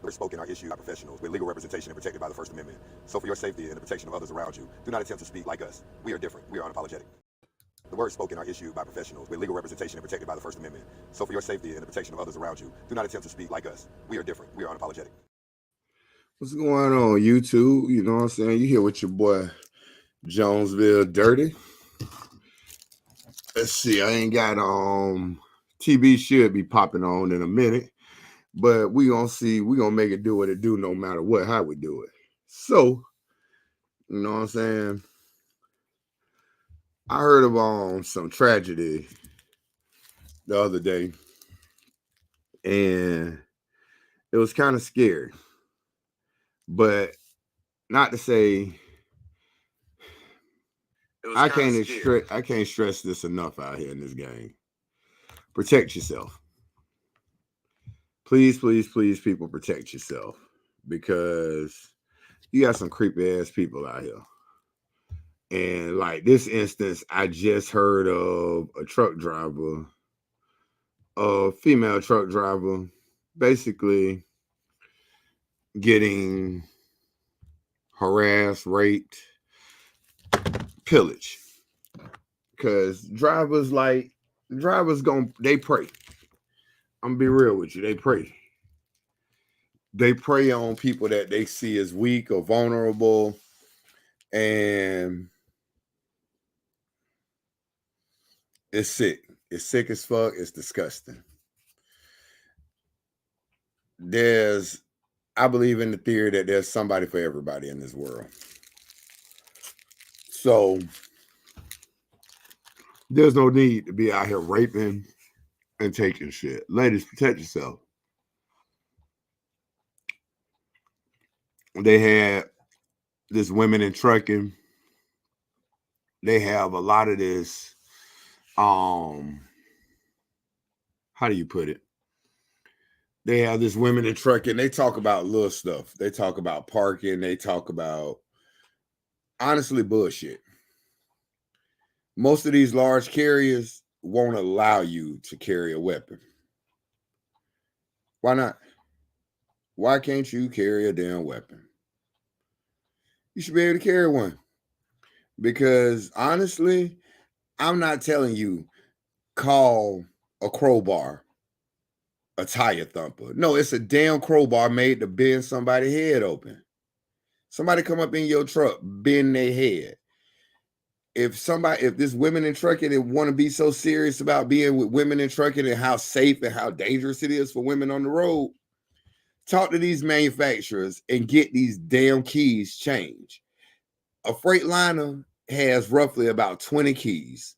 Words spoken are issued by professionals with legal representation and protected by the First Amendment. So for your safety and the protection of others around you, do not attempt to speak like us. We are different. We are unapologetic. The words spoken are issued by professionals with legal representation and protected by the First Amendment. So for your safety and the protection of others around you, do not attempt to speak like us. We are different. We are unapologetic. What's going on, YouTube? You know what I'm saying? You here with your boy Jonesville Dirty. Let's see, I ain't got TV should be popping on in a minute, but we gonna see, we gonna make it do what it do no matter what, how we do it. So, you know what I'm saying? I heard of some tragedy the other day, and it was kind of scary. But not to say I can't stress this enough out here in this game. Protect yourself. Please, please, please, people, protect yourself, because you got some creepy ass people out here. And like this instance, I just heard of a truck driver, a female truck driver, basically getting harassed, raped, pillaged. Because drivers they prey. I'm gonna be real with you, they prey. They prey on people that they see as weak or vulnerable, and it's sick. It's sick as fuck. It's disgusting. I believe in the theory that there's somebody for everybody in this world. So there's no need to be out here raping and taking shit. Ladies, protect yourself. They had this women in trucking. They have a lot of this, how do you put it? They have this women in trucking. They talk about little stuff. They talk about parking. They talk about, honestly, bullshit. Most of these large carriers won't allow you to carry a weapon. Why not? Why can't you carry a damn weapon? You should be able to carry one. Because honestly, I'm not telling you call a crowbar a tire thumper. No, it's a damn crowbar made to bend somebody's head open. Somebody come up in your truck, bend their head. If this women in trucking and want to be so serious about being with women in trucking and how safe and how dangerous it is for women on the road, talk to these manufacturers and get these damn keys changed. A Freightliner has roughly about 20 keys.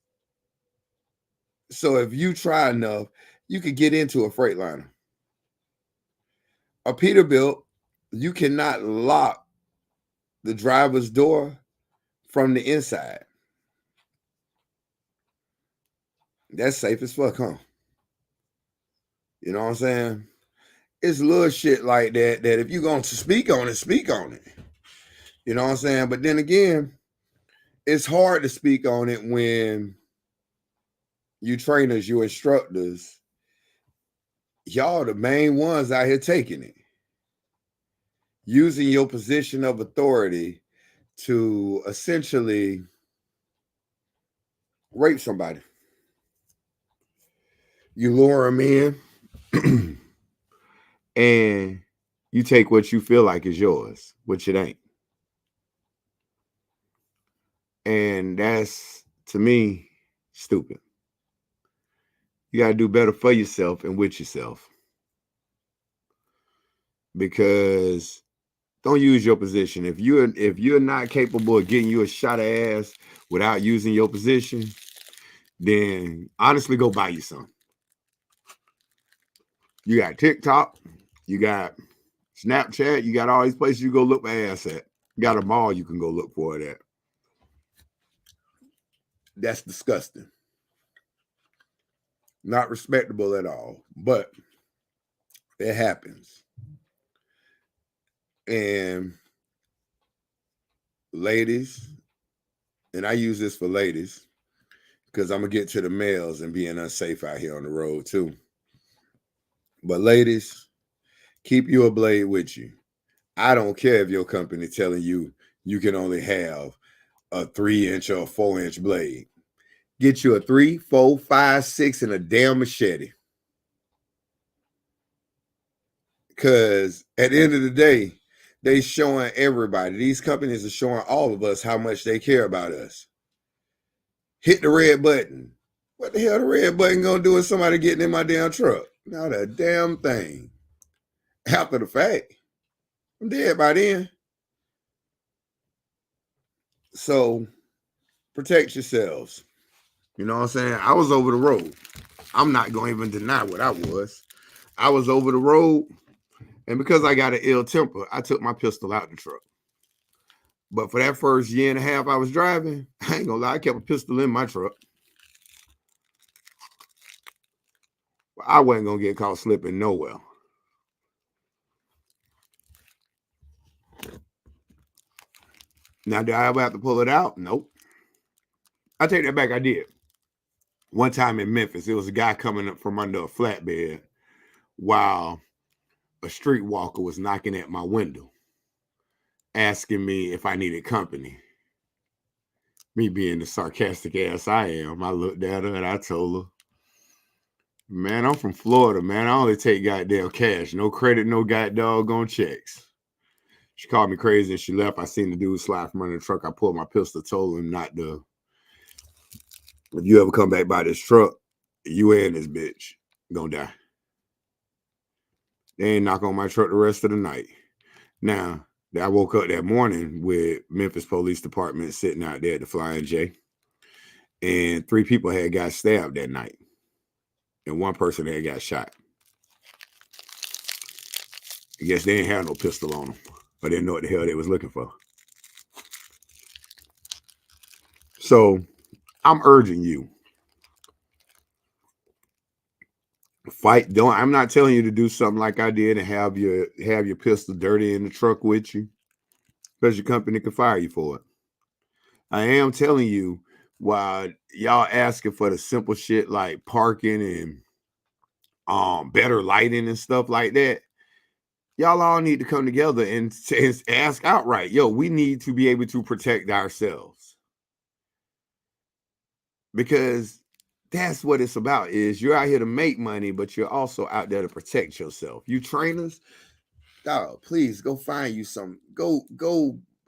So if you try enough, you could get into a Freightliner. A Peterbilt, you cannot lock the driver's door from the inside. That's safe as fuck, huh? You know what I'm saying? It's little shit like that if you're going to speak on it, speak on it. You know what I'm saying? But then again, it's hard to speak on it when you trainers, you instructors, y'all the main ones out here taking it. Using your position of authority to essentially rape somebody. You lure them in and you take what you feel like is yours, which it ain't. And that's, to me, stupid. You got to do better for yourself and with yourself. Because don't use your position. If you're not capable of getting you a shot of ass without using your position, then honestly go buy you some. You got TikTok, you got Snapchat, you got all these places you go look for ass at. You got a mall you can go look for it at. That's disgusting. Not respectable at all, but it happens. And ladies, and I use this for ladies because I'm going to get to the males and being unsafe out here on the road too. But ladies, Keep you a blade with you. I don't care if your company telling you you can only have a 3-inch or a 4-inch blade. Get you a 3, 4, 5, 6, and a damn machete. Because at the end of the day, they showing everybody. These companies are showing all of us how much they care about us. Hit the red button. What the hell the red button gonna do with somebody getting in my damn truck? Not a damn thing. After the fact, I'm dead by then. So protect yourselves. You know what I'm saying? I was over the road. I'm not going to even deny what I was. I was over the road, and because I got an ill temper, I took my pistol out the truck. But for that first year and a half I was driving, I ain't gonna lie, I kept a pistol in my truck. I wasn't gonna get caught slipping nowhere. Now, did I ever have to pull it out? Nope. I take that back, I did. One time in Memphis, there was a guy coming up from under a flatbed while a streetwalker was knocking at my window, asking me if I needed company. Me being the sarcastic ass I am, I looked at her and I told her, man, I'm from Florida, man. I only take goddamn cash. No credit, no goddamn checks. She called me crazy and she left. I seen the dude slide from under the truck. I pulled my pistol, told him not to. If you ever come back by this truck, you and this bitch gonna die. They ain't knock on my truck the rest of the night. Now, I woke up that morning with Memphis Police Department sitting out there at the Flying J, and 3 people had got stabbed that night, and 1 person had got shot. I guess they didn't have no pistol on them, or didn't know what the hell they was looking for. So I'm urging you, fight. I'm not telling you to do something like I did and have your pistol dirty in the truck with you, because your company can fire you for it. I am telling you, while y'all asking for the simple shit like parking and better lighting and stuff like that, y'all all need to come together and ask outright, yo, we need to be able to protect ourselves. Because that's what it's about, is you're out here to make money, but you're also out there to protect yourself. You trainers, dog, please go find you some, go,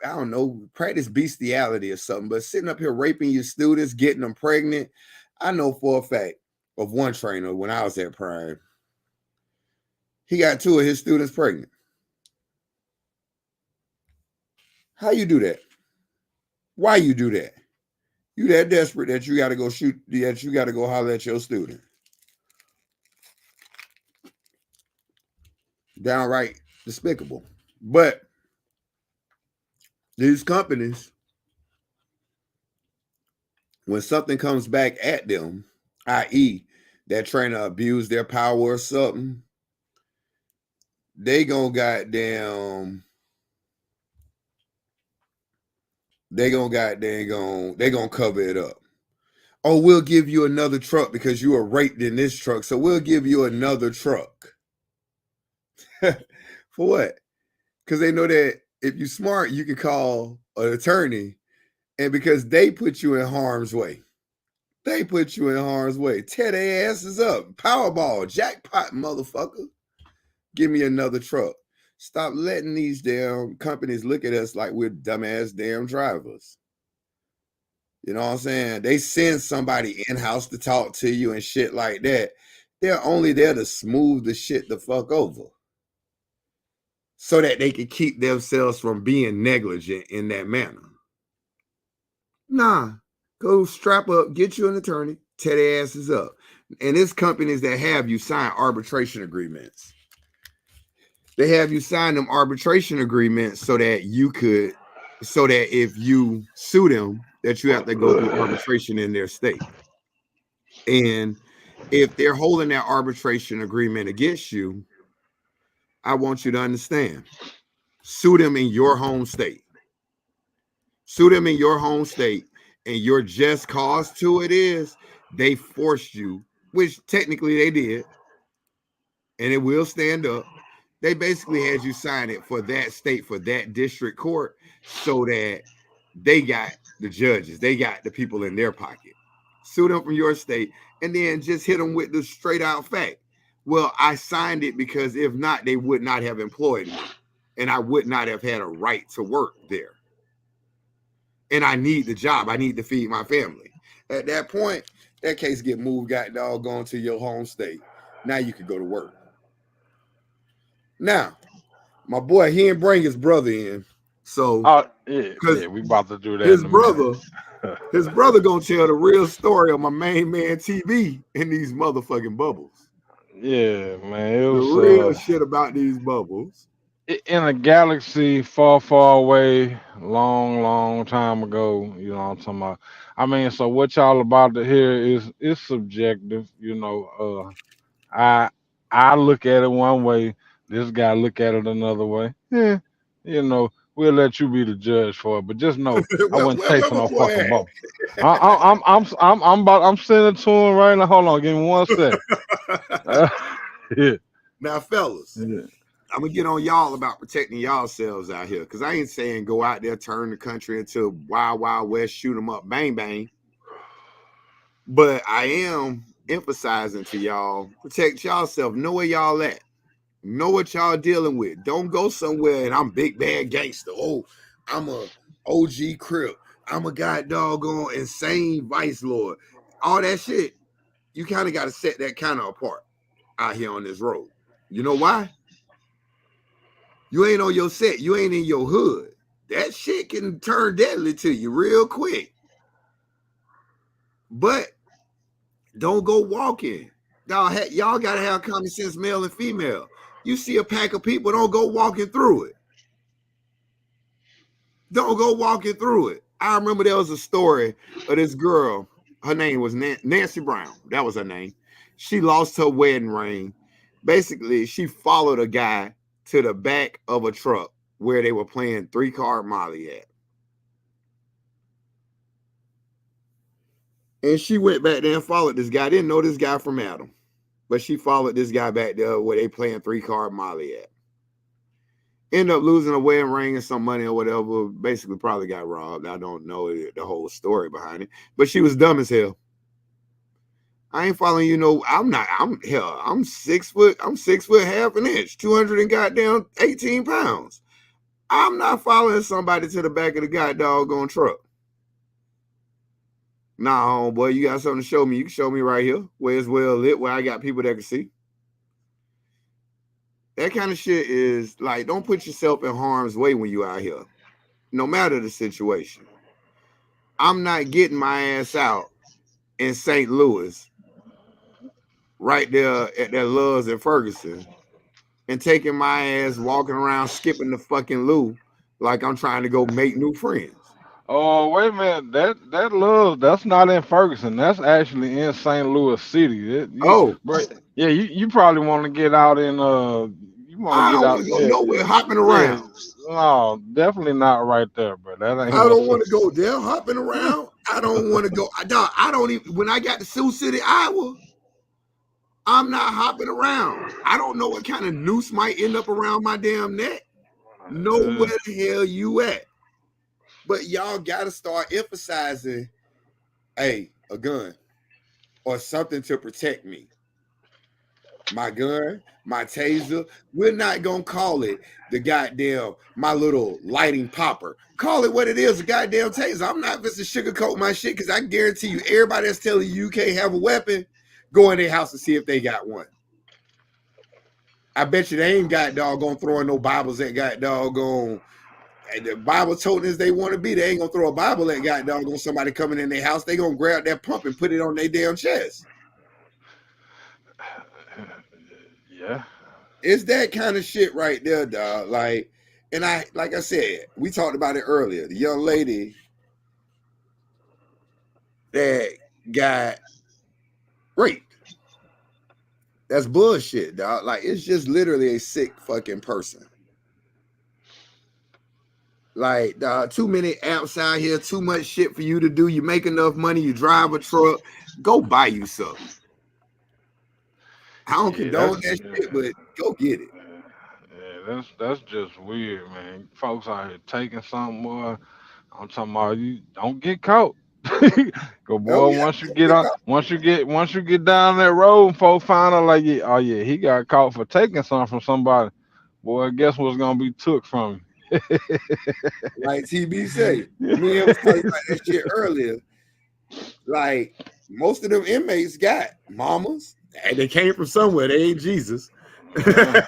I don't know, practice bestiality or something, but sitting up here raping your students, getting them pregnant. I know for a fact of one trainer when I was at Prime, he got 2 of his students pregnant. How you do that? Why you do that? You that desperate that you got to go shoot, that you got to go holler at your student. Downright despicable. But these companies, when something comes back at them, i.e., that trainer abused their power or something, they gonna cover it up. Oh, we'll give you another truck because you were raped in this truck, so we'll give you another truck. For what? Because they know that if you're smart, you can call an attorney, and because they put you in harm's way. They put you in harm's way. Tear their asses up. Powerball, jackpot, motherfucker. Give me another truck. Stop letting these damn companies look at us like we're dumbass damn drivers. You know what I'm saying? They send somebody in-house to talk to you and shit like that. They're only there to smooth the shit the fuck over, so that they can keep themselves from being negligent in that manner. Nah, go strap up, get you an attorney, tear their asses up. And it's companies that have you sign arbitration agreements. They have you sign them arbitration agreements so that if you sue them, that you have to go through arbitration in their state. And if they're holding that arbitration agreement against you, I want you to understand, sue them in your home state. Sue them in your home state, and your just cause to it is they forced you, which technically they did, and it will stand up. They basically had you sign it for that state, for that district court, so that they got the judges, they got the people in their pocket. Sue them from your state, and then just hit them with the straight out fact. Well, I signed it because if not, they would not have employed me, and I would not have had a right to work there. And I need the job. I need to feed my family. At that point, that case get moved, got doggone to your home state. Now you can go to work. Now, my boy, he didn't bring his brother in. So, yeah, we about to do that. His brother gonna tell the real story of my main man TV in these motherfucking bubbles. Yeah, man. It was the real shit about these bubbles. In a galaxy far, far away, long time ago. You know what I'm talking about. I mean, so what y'all about to hear is subjective. You know, I look at it one way. This guy look at it another way. Yeah, you know, we'll let you be the judge for it. But just know, I wasn't chasing no fucking bubble. I'm sending it to him right now. Hold on, give me 1 second. Yeah. Now, fellas, Yeah. I'm gonna get on y'all about protecting y'allselves out here, because I ain't saying go out there, turn the country into wild, wild west, shoot them up, bang, bang. But I am emphasizing to y'all, protect y'allself. Know where y'all at. Know what y'all dealing with. Don't go somewhere and I'm big bad gangster. Oh, I'm a OG Crip. I'm a god doggone insane vice lord. All that shit, you kind of got to set that kind of apart out here on this road. You know why? You ain't on your set. You ain't in your hood. That shit can turn deadly to you real quick. But don't go walking. Y'all got to have common sense, male and female. You see a pack of people, don't go walking through it. Don't go walking through it. I remember there was a story of this girl. Her name was Nancy Brown. That was her name. She lost her wedding ring. Basically, she followed a guy to the back of a truck where they were playing 3-card Molly at. And she went back there and followed this guy. Didn't know this guy from Adam. But she followed this guy back there where they playing 3-card Molly at. Ended up losing a wedding ring and some money or whatever. Basically, probably got robbed. I don't know the whole story behind it. But she was dumb as hell. I ain't following you. No, I'm 6 foot. I'm 6 foot half an inch, 200 and goddamn 18 pounds. I'm not following somebody to the back of the goddamn truck. Nah, homeboy, you got something to show me. You can show me right here where it's well lit, where I got people that can see. That kind of shit is like, don't put yourself in harm's way when you out here, no matter the situation. I'm not getting my ass out in St. Louis, right there at that Love's in Ferguson, and taking my ass walking around skipping the fucking loo like I'm trying to go make new friends. Oh, wait a minute. That love, that's not in Ferguson. That's actually in St. Louis City. You probably want to get out in you want I to get don't out. want to go Yeah, nowhere hopping around. no, definitely not right there, bro. That ain't. I don't want to go there hopping around. I don't want to go. I don't even. When I got to Sioux City, Iowa, I'm not hopping around. I don't know what kind of noose might end up around my damn neck. Know where the hell you at. But y'all got to start emphasizing, hey, a gun or something to protect me. My gun, my taser. We're not going to call it the goddamn, my little lighting popper. Call it what it is, a goddamn taser. I'm not just to sugarcoat my shit, because I guarantee you, everybody that's telling you can't have a weapon, go in their house and see if they got one. I bet you they ain't got doggone throwing no Bibles that got doggone. And the Bible told us they want to be. They ain't gonna throw a Bible that got doggone somebody coming in their house. They gonna grab that pump and put it on their damn chest. Yeah. It's that kind of shit right there, dog. Like I said, we talked about it earlier. The young lady that got raped. That's bullshit, dog. Like, it's just literally a sick fucking person. Like, too many apps out here, too much shit for you to do. You make enough money, you drive a truck, go buy you something. I don't condone that shit, but go get it. that's just weird, man. Folks out here taking something, boy. I'm talking about you don't get caught. Cause Oh boy, yeah, once you get down that road, and folks find out like, yeah, oh yeah, he got caught for taking something from somebody. Boy, guess what's gonna be took from like TB say. him? Me and him was talking about that shit earlier. Like most of them inmates got mamas, and they came from somewhere. They ain't Jesus. Yeah,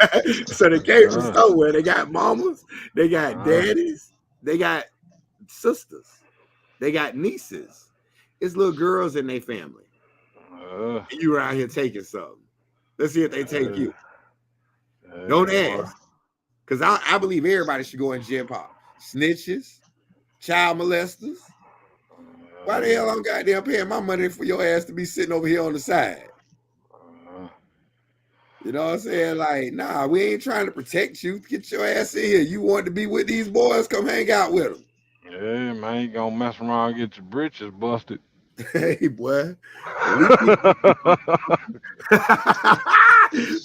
So they came from yeah, somewhere. They got mamas, they got yeah, daddies, they got sisters, they got nieces. It's little girls in their family. yeah, And you around here taking something. Let's see if they take yeah, you. yeah, Don't boy. ask. Because I believe everybody should go in jail pop. Snitches, child molesters. Why the hell I'm goddamn paying my money for your ass to be sitting over here on the side? Uh, You know what I'm saying? Like, nah, we ain't trying to protect you. Get your ass in here. You want to be with these boys? Come hang out with them. yeah, man, you gonna mess around and get your britches busted. Hey, boy. At least we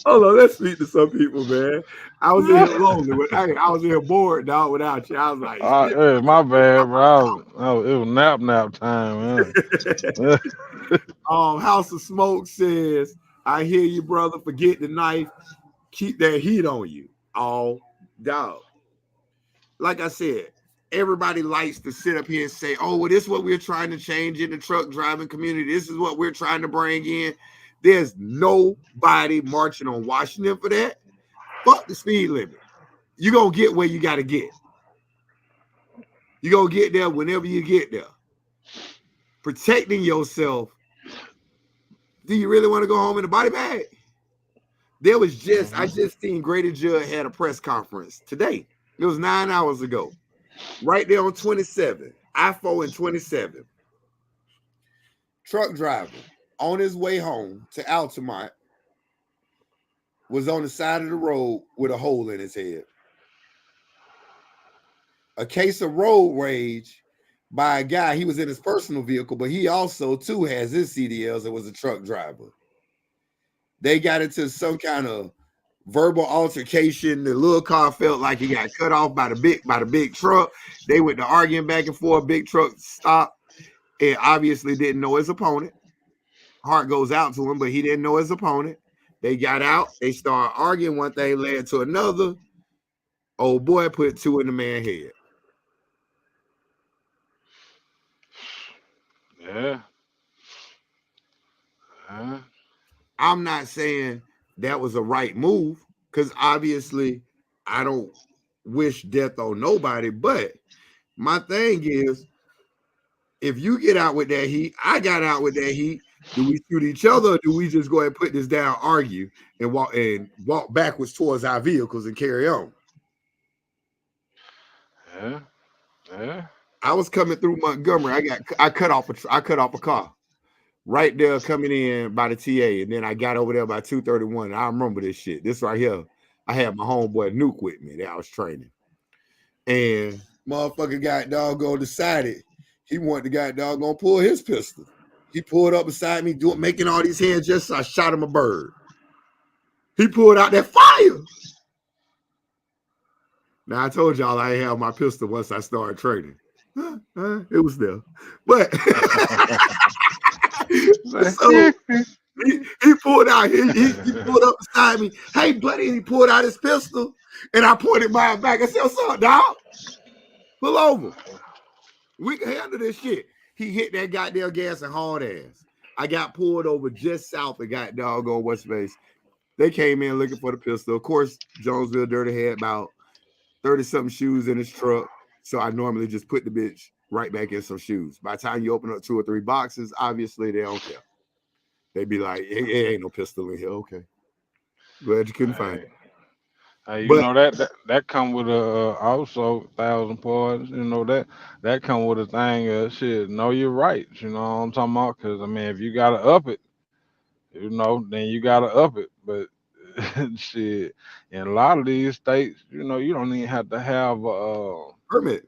hold on, let's speak to some people, man. I was in here lonely. I was in here bored, dog, without you. I was like, Hey, my bad, bro. It was nap time, man. House of Smoke says, I hear you, brother. Forget the knife. Keep that heat on you. Oh, dog. Like I said, everybody likes to sit up here and say, oh, well, this is what we're trying to change in the truck driving community. This is what we're trying to bring in. There's nobody marching on Washington for that. Fuck the speed limit. You're going to get where you got to get. You're going to get there whenever you get there. Protecting yourself. Do you really want to go home in a body bag? There was I just seen Grady Judd had a press conference today. It was 9 hours ago. Right there on 27, I-4 and 27. Truck driver on his way home to Altamont was on the side of the road with a hole in his head. A case of road rage by a guy. He was in his personal vehicle, but he also, too, has his CDLs and was a truck driver. They got into some kind of verbal altercation. The little car felt like he got cut off by the big truck. They went to arguing back and forth. Big truck stopped and obviously didn't know his opponent. Heart goes out to him, but he didn't know his opponent. They got out. They started arguing. One thing led to another. Old boy put two in the man's head. Yeah. I'm not saying that was a right move because obviously I don't wish death on nobody. But my thing is, if you get out with that heat, I got out with that heat. Do we shoot each other, or do we just go ahead and put this down, argue, and walk backwards towards our vehicles and carry on? Yeah. Yeah. I was coming through Montgomery. I cut off a car right there coming in by the TA, and then I got over there by 231. I remember this shit. This right here. I had my homeboy Nuke with me that I was training, and motherfucker got doggone decided he wanted the guy doggone pull his pistol. He pulled up beside me, making all these hands just so I shot him a bird. He pulled out that fire. Now I told y'all I had my pistol once I started training. It was there, but so he pulled out. He pulled up beside me. Hey, buddy! He pulled out his pistol, and I pointed mine back. I said, "What's up, dog? Pull over. We can handle this shit." He hit that goddamn gas and hauled ass. I got pulled over just south of got doggone West Base. They came in looking for the pistol. Of course, Jonesville Dirty had about 30-something shoes in his truck. So I normally just put the bitch right back in some shoes. By the time you open up 2 or 3 boxes, obviously they don't care. They'd be like, hey, ain't no pistol in here. Okay. Glad you couldn't find it. Hey, you But know that come with a also 1,000 parts. You know that come with a thing of shit. Know your rights. You know what I'm talking about? Because I mean, if you gotta up it, you know, then you gotta up it. But shit, in a lot of these states, you know, you don't even have to have permit.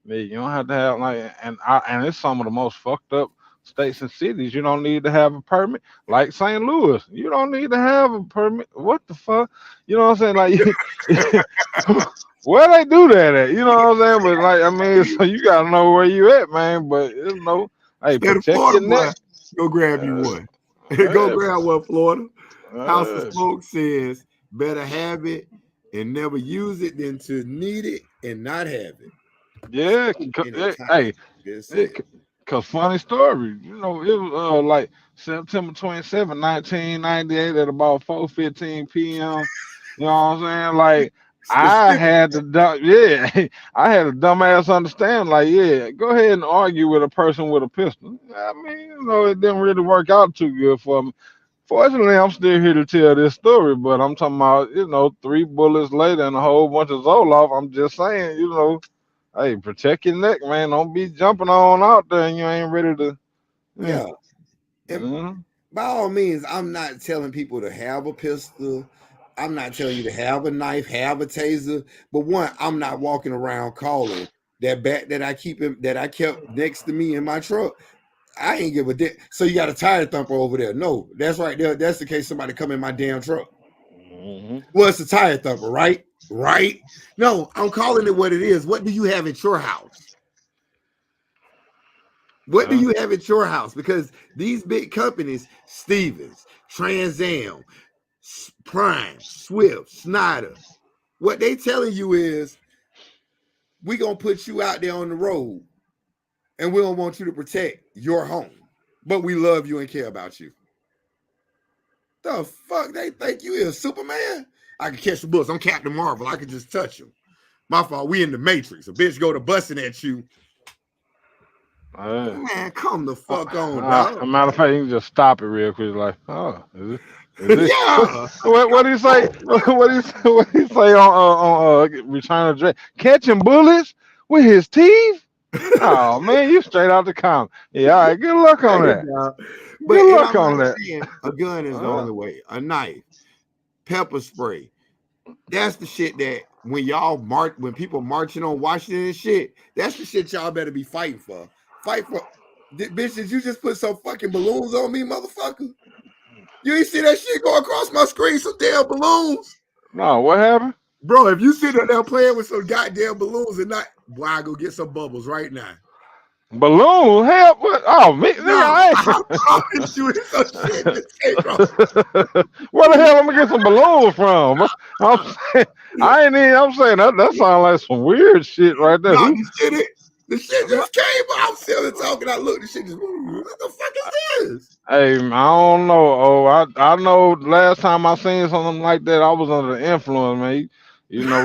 you don't have to have like, and it's some of the most fucked up states and cities, you don't need to have a permit. Like St. Louis, you don't need to have a permit. What the fuck? You know what I'm saying? Like, where they do that at? You know what I'm saying? But like, I mean, so you gotta know where you at, man. But you know, hey, Instead of protect your Florida, boy, neck. go grab you Uh, one. Go yeah, grab one, Florida. House of uh, Smoke says better have it and never use it than to need it and not have it. yeah. In a time. Hey, Good said. cause funny story. You know, it was like September 27, 1998 at about 4:15 p.m. You know what I'm saying? Like I Specific. had the yeah, I had a dumbass understand. Like, yeah, go ahead and argue with a person with a pistol. I mean, you know, it didn't really work out too good for me. Fortunately, I'm still here to tell this story, but I'm talking about, you know, 3 bullets later and a whole bunch of Zoloft. I'm just saying, you know, hey, protect your neck, man. Don't be jumping on out there and you ain't ready to. Yeah. Yeah. And by all means, I'm not telling people to have a pistol. I'm not telling you to have a knife, have a taser. But one, I'm not walking around calling that bat that I kept next to me in my truck. I ain't give a dick. So you got a tire thumper over there? No, that's right there. That's the case somebody come in my damn truck. Well, it's a tire thumper, right? Right? No, I'm calling it what it is. What do you have at your house? What do you have at your house? Because these big companies, Stevens, Trans Am, Prime, Swift, Snyder, what they telling you is we gonna put you out there on the road and we don't want you to protect your home, but we love you and care about you. The fuck they think you is, Superman? I can catch the bullets. I'm Captain Marvel. I can just touch him. My fault. We in the Matrix. A bitch go to busting at you. Man, come the fuck on, dog. Matter of fact, you can just stop it real quick. Like, oh, is it? Yeah. What do you say? What do you say? What do you say on Return of Drake? Catching bullets with his teeth? Oh man, you straight out the comic. Yeah, all right. Good luck on that. But Good and luck I'm on not that. saying a gun is the only way. A knife, pepper spray. That's the shit that when people marching on Washington and shit, that's the shit y'all better be fighting for. Fight for. Bitch, did you just put some fucking balloons on me, motherfucker? You ain't see that shit go across my screen, some damn balloons. No, what happened? Bro, if you sit there playing with some goddamn balloons and not, boy, I go get some bubbles right now. Balloon? Hell, what? Oh, me, No, I promise you it's some shit that came from. Where the hell am I get some balloons from? I'm saying, I'm saying that sounds like some weird shit right there. No, Who? the shit just came up. I'm still talking. I look, the shit just, what the fuck is this? Hey, I don't know. Oh, I know. Last time I seen something like that, I was under the influence, man. You know,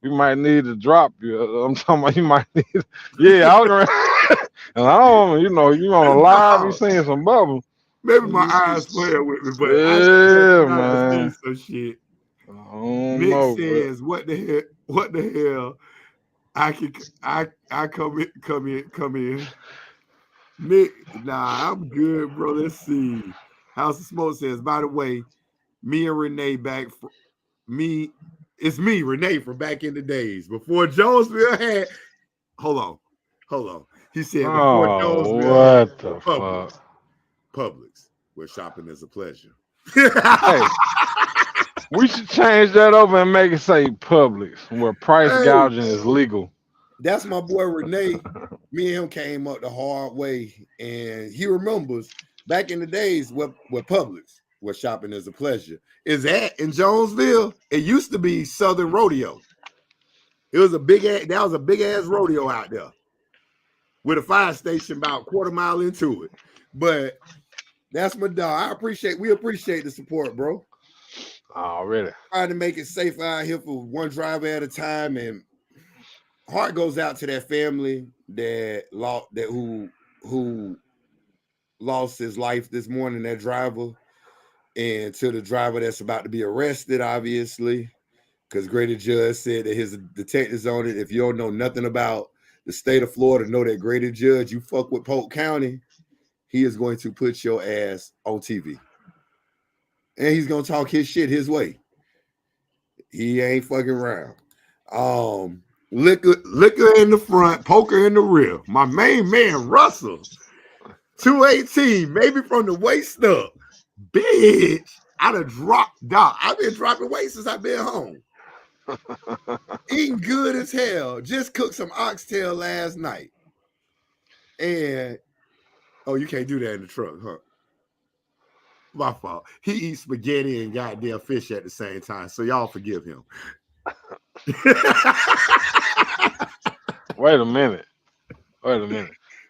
we might need to drop you. I'm talking about you might need. Yeah, I was gonna. And I don't, you know, you on a live, you seeing some bubbles. Maybe my eyes playing with me, but Yeah, I see man. some shit. I don't Nick know. says, "What the hell? What the hell? I come in. Nick, nah, I'm good, bro. Let's see. House of Smoke says, by the way, me and Renee it's me, Renee, from back in the days before Jonesville had. Hold on. He said before Oh, Jonesville had what the fuck? Publix, where shopping is a pleasure. Hey, we should change that over and make it say Publix, where price Hey, gouging is legal. that's my boy Renee. Me and him came up the hard way, and he remembers back in the days where Publix, where shopping is a pleasure, is at in Jonesville. It used to be Southern Rodeo. It was a big ass rodeo out there with a fire station about a quarter mile into it. But that's my dog. We appreciate the support, bro. Already. Trying to make it safe out here for one driver at a time, and heart goes out to that family who lost his life this morning, that driver, and to the driver that's about to be arrested, obviously, because Greater Judge said that his detectives on it. If you don't know nothing about the state of Florida, know that Greater Judge, you fuck with Polk County, he is going to put your ass on TV. And he's going to talk his shit his way. He ain't fucking around. Liquor in the front, poker in the rear. My main man, Russell. 218, maybe from the waist up. Bitch, I'd have dropped, dog. I've been dropping weight since I've been home. Eating good as hell. Just cooked some oxtail last night. And, oh, you can't do that in the truck, huh? My fault. He eats spaghetti and goddamn fish at the same time, so y'all forgive him. Wait a minute.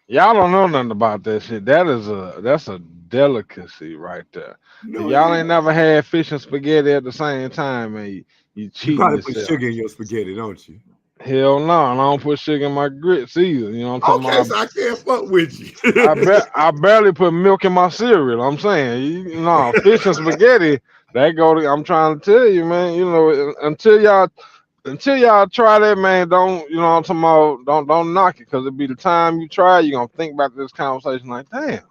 Y'all don't know nothing about that shit. That's a delicacy right there. No, Y'all it ain't ain't. never had fish and spaghetti at the same time, and you You cheating probably put yourself. sugar in your spaghetti, don't you? Hell no, and I don't put sugar in my grits either. You know what I'm Okay, talking so about? I can't fuck with you. I barely put milk in my cereal. I'm saying, you know, fish and spaghetti. That go to. I'm trying to tell you, man. You know, until y'all try that, man, don't, you know what I'm talking about, don't knock it, because it'll be the time you try, you're gonna think about this conversation like, damn,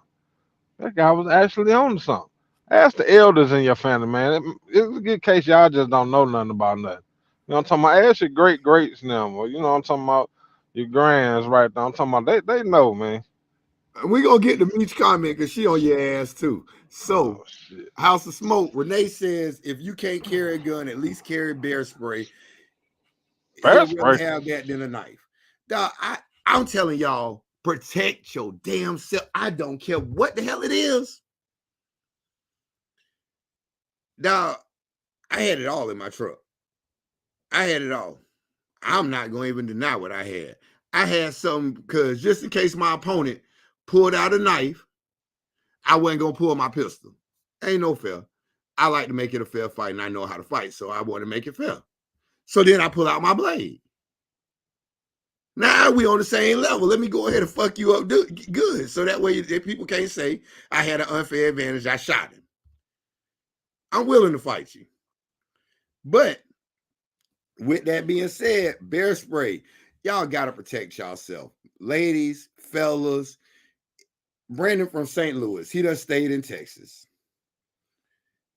that guy was actually on to something. Ask the elders in your family, man. It's a good case y'all just don't know nothing about nothing. You know what I'm talking about? Ask your great greats now, or you know what I'm talking about, your grands right there. I'm talking about they know, man. We gonna get to Meech comment because she on your ass too. So, Oh shit. House of Smoke, Renee says if you can't carry a gun, at least carry bear spray. He'll That's rather right. have that than a knife. Dog, I'm telling y'all, protect your damn self. I don't care what the hell it is. Dog, I had it all in my truck. I had it all. I'm not going to even deny what I had. I had something because just in case my opponent pulled out a knife, I wasn't going to pull my pistol. Ain't no fair. I like to make it a fair fight, and I know how to fight, so I want to make it fair. So then I pull out my blade. Now we on the same level. Let me go ahead and fuck you up good. So that way people can't say I had an unfair advantage. I shot him. I'm willing to fight you. But with that being said, bear spray, y'all got to protect yourself. Ladies, fellas, Brandon from St. Louis, he done stayed in Texas.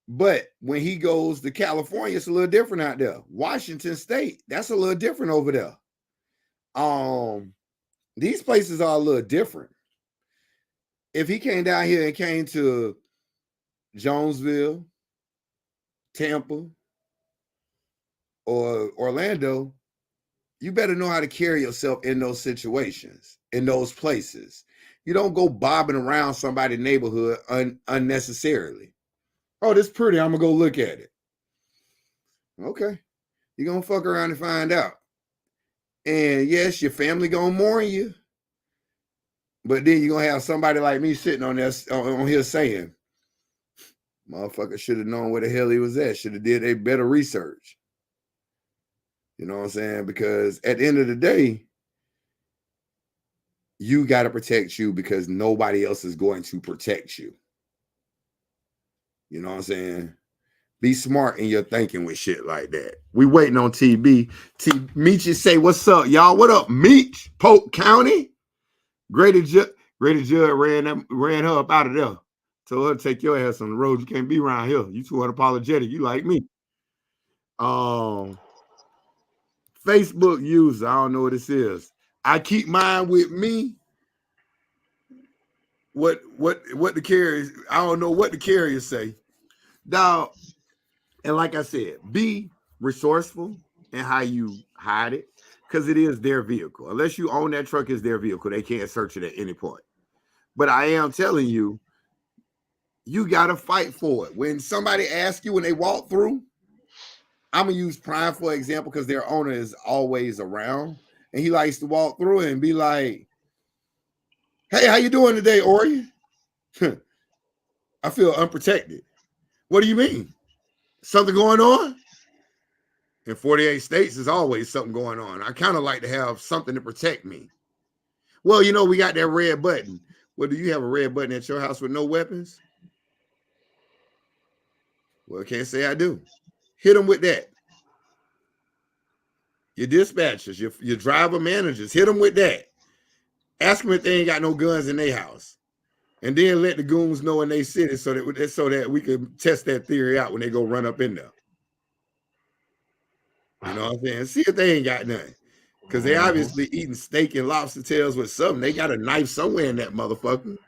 But when he goes to California, it's a little different out there. Washington State, that's a little different over there. These places are a little different. If he came down here and came to Jonesville, Tampa, or Orlando, you better know how to carry yourself in those situations, in those places. You don't go bobbing around somebody's neighborhood unnecessarily. Oh, this pretty. I'm going to go look at it. Okay. You're going to fuck around and find out. And yes, your family going to mourn you. But then you're going to have somebody like me sitting on here saying, motherfucker should have known where the hell he was at. Should have did a better research. You know what I'm saying? Because at the end of the day, you got to protect you because nobody else is going to protect you. You know what I'm saying? Be smart in your thinking with shit like that. We waiting on TB. Meechy say, what's up, y'all? What up, Meech? Polk County? Grady Judd ran her up out of there. Told her to take your ass on the road. You can't be around here. You too unapologetic. You like me. Facebook user. I don't know what this is. I keep mine with me. What the carriers? I don't know what the carriers say. Dog. And like I said, be resourceful in how you hide it, because it is their vehicle. Unless you own that truck, it's their vehicle. They can't search it at any point. But I am telling you, you got to fight for it. When somebody asks you when they walk through, I'm going to use Prime for example because their owner is always around. And he likes to walk through and be like, hey, how you doing today, Orain? I feel unprotected. What do you mean? Something going on? In 48 states, there's always something going on. I kind of like to have something to protect me. Well, you know, we got that red button. Well, do you have a red button at your house with no weapons? Well, I can't say I do. Hit them with that. Your dispatchers, your driver managers, hit them with that. Ask them if they ain't got no guns in their house. And then let the goons know in their city so that we can test that theory out when they go run up in there. You know what I'm saying? See if they ain't got nothing. Because they obviously eating steak and lobster tails with something. They got a knife somewhere in that motherfucker.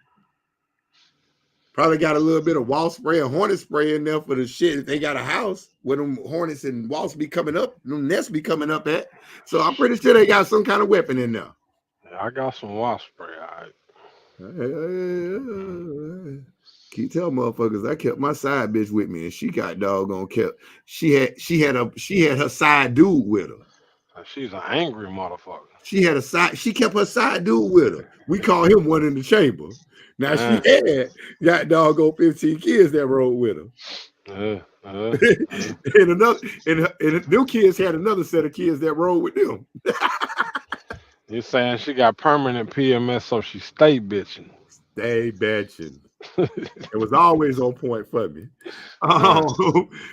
Probably got a little bit of wasp spray or hornet spray in there for the shit. If they got a house where them hornets and wasps be coming up, them nests be coming up at. So I'm pretty sure they got some kind of weapon in there. Yeah, I got some wasp spray. All right. Keep telling motherfuckers I kept my side bitch with me, and she got doggone kept. She had her side dude with her. She's an angry motherfucker. She kept her side dude with her. We call him one in the chamber. Now she had got doggone 15 kids that rode with her. And them kids had another set of kids that rode with them. You're saying she got permanent PMS, so she stay bitching. Stay bitching. It was always on point for me.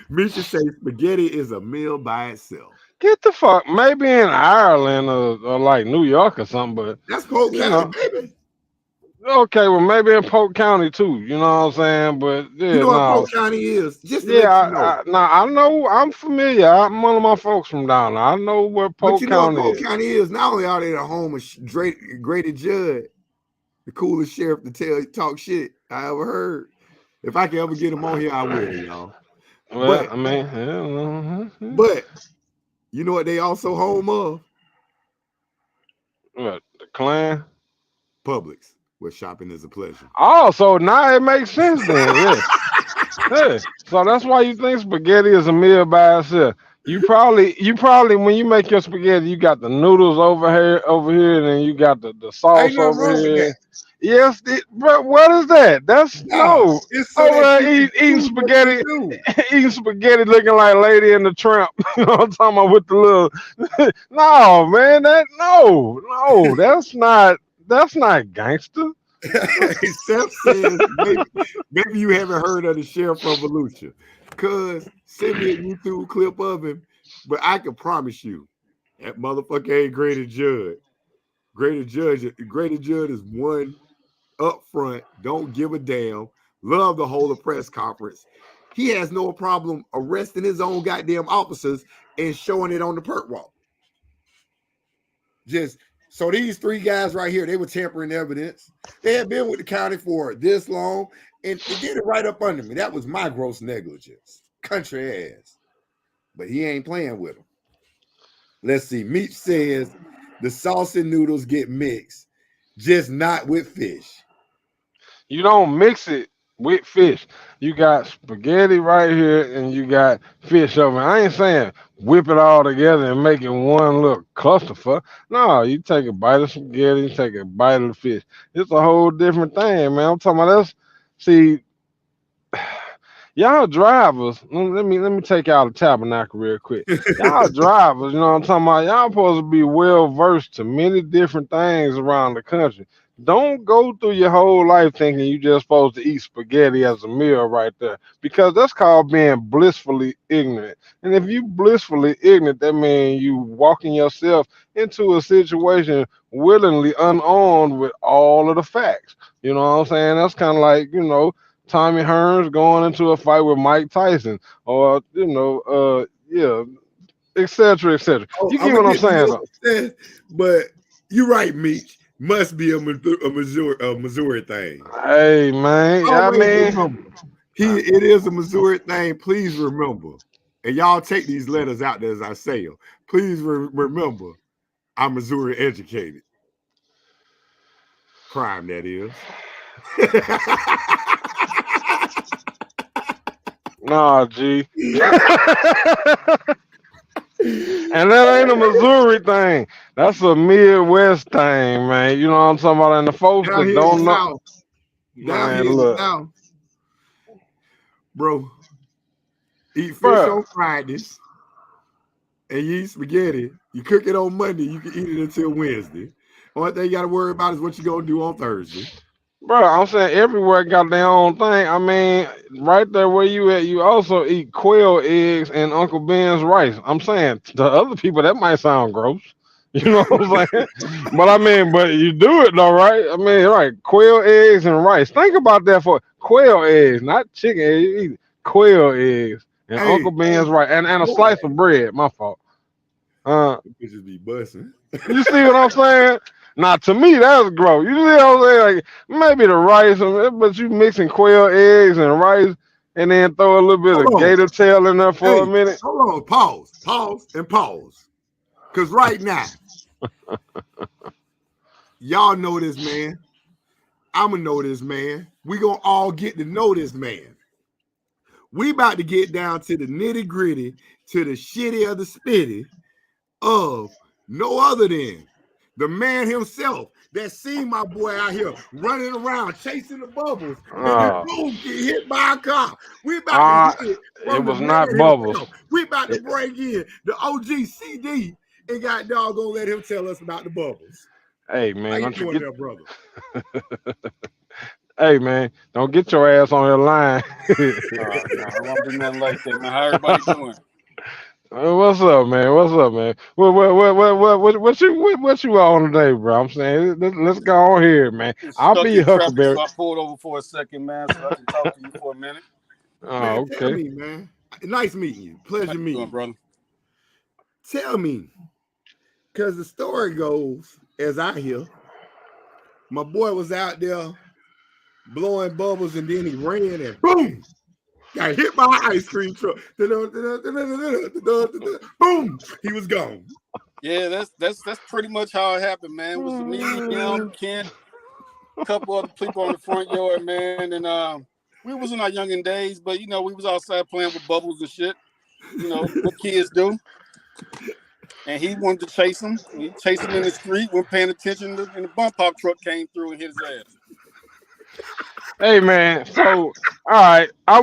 Misha says spaghetti is a meal by itself. Get the fuck, maybe in Ireland or like New York or something, but that's Polk County, baby. Okay, well maybe in Polk County too. You know what I'm saying? But yeah, you know what Polk County is? Just to I know. I'm familiar. I'm one of my folks from down there. I know where Polk County is. Polk County is. Not only are they the home of Grady Judd, the coolest sheriff to talk shit I ever heard. If I can ever get him on here, I will, y'all. Well, but, I mean, but you know what they also home of? What, the Klan? Publix, where shopping is a pleasure. Oh, so now it makes sense then. Yeah. So that's why you think spaghetti is a meal by itself. You probably when you make your spaghetti, you got the noodles over here, and then you got the sauce over here. Yes, but what is that? That's no. It's over there eating spaghetti, eating spaghetti, looking like Lady in the Tramp. You know what I'm talking about with the little. No, man, that's not gangster. Seth says maybe you haven't heard of the Sheriff Revolution, cause send me a YouTube clip of him. But I can promise you, that motherfucker ain't Grady Judd. Grady Judd is one up front, don't give a damn, love to hold a press conference. He has no problem arresting his own goddamn officers and showing it on the perk walk. So these three guys right here, they were tampering evidence. They had been with the county for this long, and they did it right up under me. That was my gross negligence. Country ass. But he ain't playing with them. Let's see. Meach says the sauce and noodles get mixed, just not with fish. You don't mix it with fish. You got spaghetti right here, and you got fish over. I ain't saying whip it all together and make it one little clusterfuck. No, you take a bite of spaghetti, you take a bite of the fish. It's a whole different thing, man. I'm talking about this. See, y'all drivers. Let me take y'all to Tabernacle real quick. Y'all drivers, you know what I'm talking about. Y'all supposed to be well versed to many different things around the country. Don't go through your whole life thinking you just supposed to eat spaghetti as a meal right there, because that's called being blissfully ignorant. And if you blissfully ignorant, that means you walking yourself into a situation willingly unarmed with all of the facts. You know what I'm saying? That's kind of like, Tommy Hearns going into a fight with Mike Tyson, or et cetera, et cetera. You get what I'm saying, though. But you're right, Meech. Must be a Missouri thing. Hey, man. It is a Missouri thing. Please remember. And y'all take these letters out there as I say them. Please remember, I'm Missouri educated. Crime, that is. Nah, G. And that ain't a Missouri thing. That's a Midwest thing, man. You know what I'm talking about? And the folks down that don't know. Down here look. Now, bro, eat fish on Fridays and you eat spaghetti. You cook it on Monday, you can eat it until Wednesday. Only thing you got to worry about is what you're going to do on Thursday. Bro, I'm saying everywhere got their own thing. I mean, right there where you at, you also eat quail eggs and Uncle Ben's rice. I'm saying to other people that might sound gross. You know what I'm saying? but you do it though, right? I mean, right, quail eggs and rice. Think about that for quail eggs, not chicken eggs. You eat quail eggs and Uncle Ben's rice and a slice of bread. My fault. Bitches be busting. You see what I'm saying? Now, to me, that's gross. You see what I'm saying? Like, maybe the rice, but you mixing quail eggs and rice, and then throw a little bit Hold of on. gator tail in there for a minute. Hold on. Pause, and pause. Because right now, y'all know this man. I'm going to know this man. We going to all get to know this man. We about to get down to the nitty gritty, to the shitty of the spitty of no other than the man himself that seen my boy out here running around chasing the bubbles and then boom, get hit by a car. We about to hit it was not bubbles. We about to bring in the OG CD and got dog gonna let him tell us about the bubbles. Hey man, how you doing there, brother? Hey man, don't get your ass on your line. I won't do nothing like that, man. How everybody doing? What's up, man? What's up, man? What you on today, bro? I'm saying let's go on here, man. I'll be Huckleberry. So I pulled over for a second, man, so I can talk to you for a minute. Oh, man, okay. Tell me, man. Nice meeting you. Pleasure meeting you, brother. Tell me, because the story goes, as I hear, my boy was out there blowing bubbles and then he ran and boom, got hit by an ice cream truck. Boom, he was gone. Yeah, that's pretty much how it happened, man. It was me, him, Kent, a couple other people on the front yard, man, and we was in our youngin' days, but you know, we was outside playing with bubbles and shit. You know what kids do. And he wanted to chase him. He chased him in the street, wasn't paying attention, and the bump pop truck came through and hit his ass. Hey man, so all right, I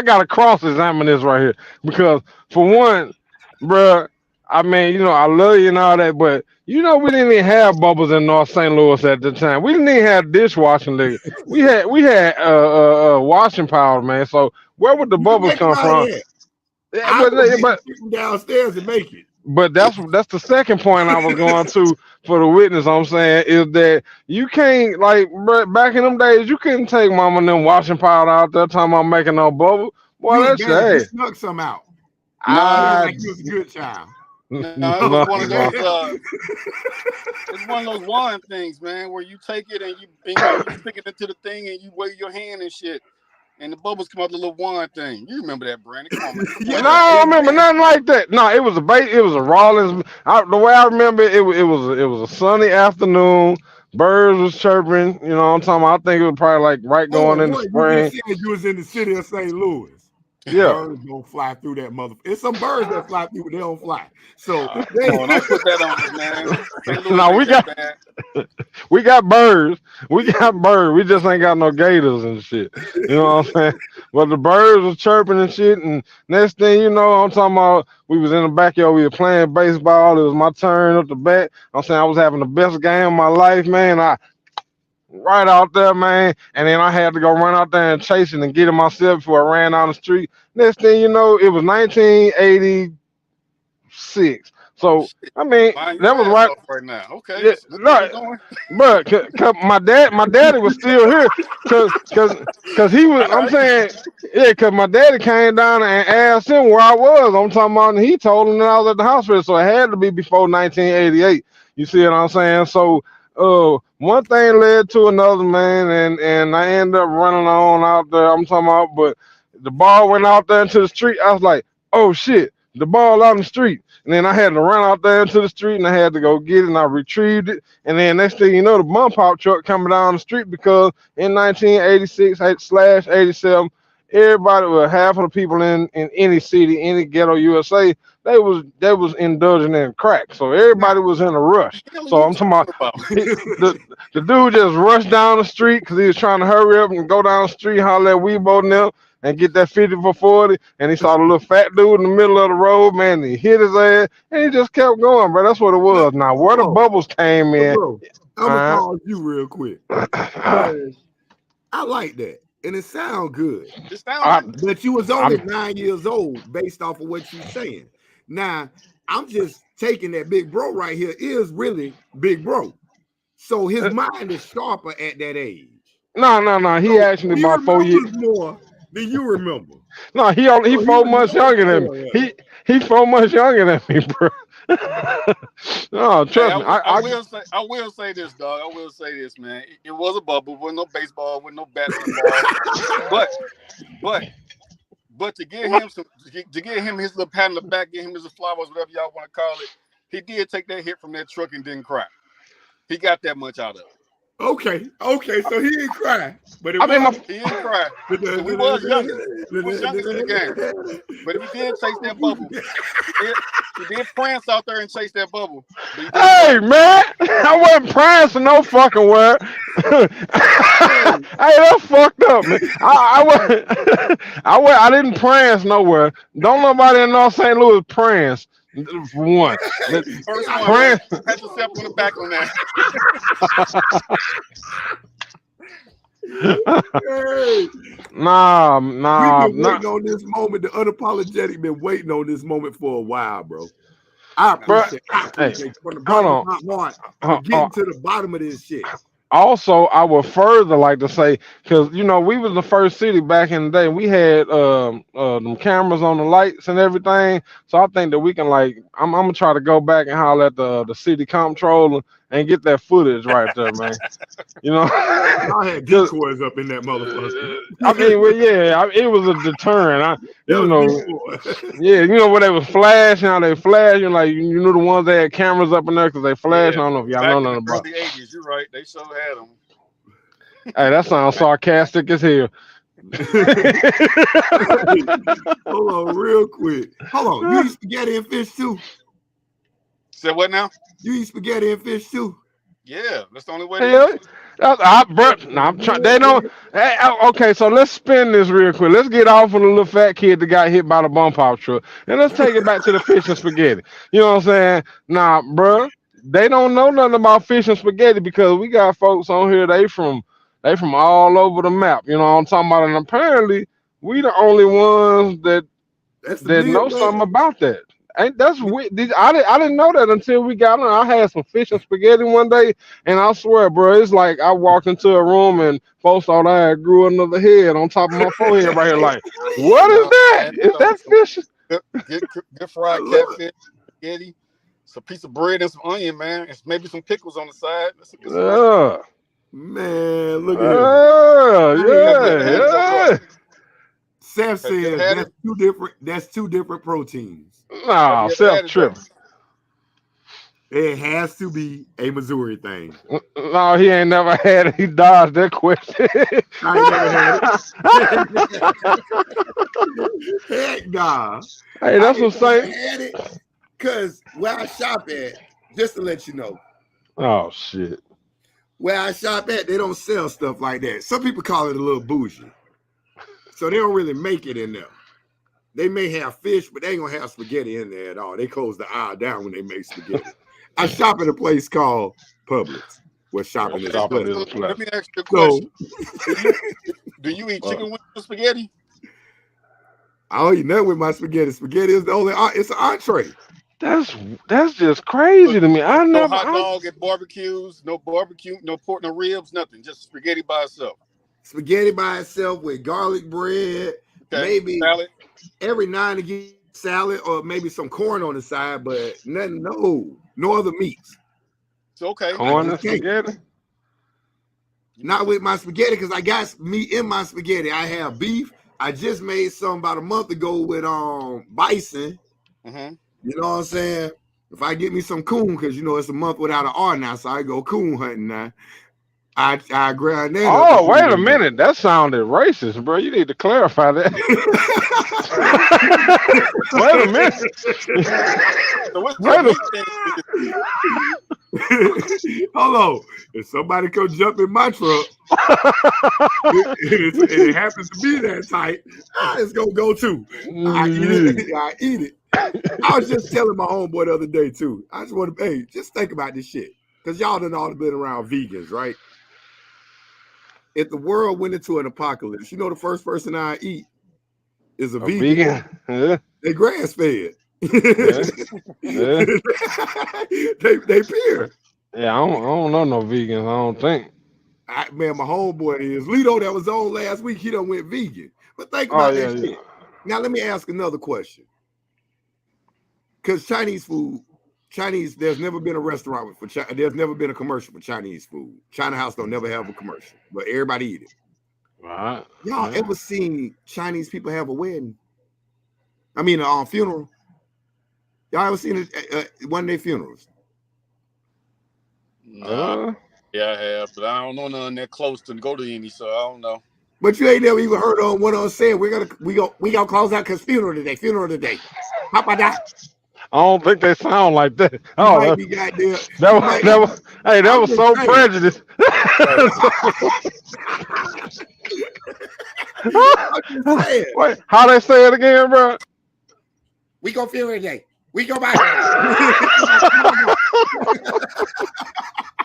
gotta cross-examine this right here because for one, bruh, I mean, you know, I love you and all that, but you know, we didn't even have bubbles in North St. Louis at the time. We didn't even have dishwashing liquor. We had washing powder, man. So where would the bubbles come from? Yeah, but downstairs and make it. But that's the second point I was going to for the witness. I'm saying is that you can't, like, back in them days, you couldn't take mama and them washing powder out there talking about making no bubble. Boy, that's you snuck some out. Like you was a good child. No, it was one of those. It's one of those wine things, man, where you take it and you stick it into the thing and you wave your hand and shit. And the bubbles come out the little wine thing. You remember that, Brandon? Come on, man. No, I remember nothing like that. No, it was a Rollins. The way I remember it, it was a sunny afternoon. Birds was chirping. You know what I'm talking about? I think it was probably like going in the spring. You was in the city of St. Louis. Yeah. Birds don't fly through that motherfucker. It's some birds that fly through, but they don't fly. So I put that on, man. No, we got birds. We got birds. We just ain't got no gators and shit. You know what I'm saying? But the birds was chirping and shit. And next thing you know, I'm talking about we was in the backyard. We were playing baseball. It was my turn up the bat. I'm saying I was having the best game of my life, man. Right out there, man, and then I had to go run out there and chase it and get it myself before I ran down the street. Next thing you know, it was 1986. So I mean, that was right now. Okay, yeah, right, but my daddy was still here, cause he was. I'm saying, yeah, cause my daddy came down and asked him where I was. I'm talking about, and he told him that I was at the hospital, so it had to be before 1988. You see what I'm saying? So. One thing led to another, man, and I ended up running on out there. I'm talking about, but the ball went out there into the street. I was like, oh shit, the ball out in the street. And then I had to run out there into the street and I had to go get it and I retrieved it. And then next thing you know, the bump pop truck coming down the street because in 1986/87, everybody, well, half of the people in any city, any ghetto USA, they was indulging in crack. So everybody was in a rush. So I'm talking about the dude just rushed down the street because he was trying to hurry up and go down the street, holler at Weebo and them, and get that 50 for 40. And he saw the little fat dude in the middle of the road, man. And he hit his ass and he just kept going, bro. That's what it was. Now, where the bubbles came in. Bro, I'm going to pause you real quick. I like that. And it sounds good. But you was only 9 years old based off of what you're saying. Now, I'm just taking that big bro right here is really big bro. So his mind is sharper at that age. No. He so actually about 4 years more than you remember. No, he 4 months younger than me. He's 4 months younger than me, bro. No, trust me. I will say this, dog. I will say this, man. It was a bubble. With no baseball, with no bats and balls. But to get him his little pat on the back, get him his flowers, whatever y'all want to call it, he did take that hit from that truck and didn't cry. He got that much out of it. Okay, so he didn't cry, but he didn't cry. We was youngest. We was youngest in the game. But if he did chase that bubble, he did prance out there and chase that bubble. Hey, man, I wasn't prancing no fucking word. Hey, that's fucked up, man. I didn't prance nowhere. Don't nobody in North St. Louis prance. For one, first one, pat yourself on the back on that. Nah. We've been waiting on this moment. The Unapologetic been waiting on this moment for a while, bro. I appreciate from the bottom of my heart getting to the bottom of this shit. Also, I would further like to say, because we was the first city back in the day. We had them cameras on the lights and everything. So I think that we can I'm gonna try to go back and holler at the city comptroller and get that footage right there, man. I had decoys up in that motherfucker. I mean, well, yeah, it was a deterrent. When they was flashing, how they flash, you knew the ones that had cameras up in there because they flashed. I don't know if y'all know nothing about. In the early 80s, you're right. They sure had them. Hey, that sounds sarcastic as hell. Hold on, real quick. Hold on. You eat spaghetti and fish too? Say what now? You eat spaghetti and fish too? Yeah, that's the only way. I'm trying. They don't. Okay, so let's spin this real quick. Let's get off of the little fat kid that got hit by the bump out truck, and let's take it back to the fish and spaghetti. You know what I'm saying? Nah, bro, they don't know nothing about fish and spaghetti because we got folks on here. They from all over the map. You know what I'm talking about? And apparently, we the only ones that know something about that. That's weird. I didn't know that until we got on. I had some fish and spaghetti one day, and I swear, bro, it's like I walked into a room and folks thought I had grew another head on top of my forehead right here. Like, what is that? Is that fish? Good fried catfish, spaghetti, some piece of bread and some onion, man, and maybe some pickles on the side. That's a good man, look at yeah. Seth says that's two different proteins. No, Seth tripping. It has to be a Missouri thing. No, he ain't never had it. He dodged that question. I ain't never had it. Heck nah. Hey, that's what I'm saying. Had it because where I shop at, just to let you know. Oh shit. Where I shop at, they don't sell stuff like that. Some people call it a little bougie. So they don't really make it in there. They may have fish, but they ain't gonna have spaghetti in there at all. They close the aisle down when they make spaghetti. I shop at a place called Publix, where shopping is Let me ask you a question. Do you eat chicken wings with spaghetti? I don't eat nothing with my spaghetti. Spaghetti is the only. It's an entree. That's just crazy to me. No hot dog at barbecues, no barbecue, no pork, no ribs, nothing. Just spaghetti by itself. Spaghetti by itself with garlic bread, maybe salad. Every now and again salad or maybe some corn on the side, but nothing. No other meats. It's okay. Corn and spaghetti. Not with my spaghetti because I got meat in my spaghetti. I have beef. I just made some about a month ago with bison. Mm-hmm. You know what I'm saying? If I get me some coon, because it's a month without an R now, so I go coon hunting now. I grind that. Oh, wait a minute. That sounded racist, bro. You need to clarify that. Wait a minute. Hold on. If somebody come jump in my truck, it happens to be that tight, it's going to go too. I eat it. I was just telling my homeboy the other day too. I just want to, just think about this shit. Because y'all done all been around vegans, right? If the world went into an apocalypse, the first person I eat is a vegan. Yeah. They grass fed. Yeah. They pure. Yeah, I don't know no vegans, I don't think. Man, my homeboy is Lito that was on last week. He done went vegan. But think about that shit. Now let me ask another question. because Chinese food, there's never been a restaurant there's never been a commercial for Chinese food. China House don't never have a commercial, but everybody eat it. Right. Y'all ever seen Chinese people have a wedding? I mean, funeral. Y'all ever seen it one of their funerals? Yeah, I have, but I don't know none that close to go to any, so I don't know. But you ain't never even heard on one on saying we gonna close out because funeral today. How about that? I don't think they sound like that. You Oh, might be goddamn. That was so prejudiced. Wait, how they say it again, bro? We go funeral today. We go back.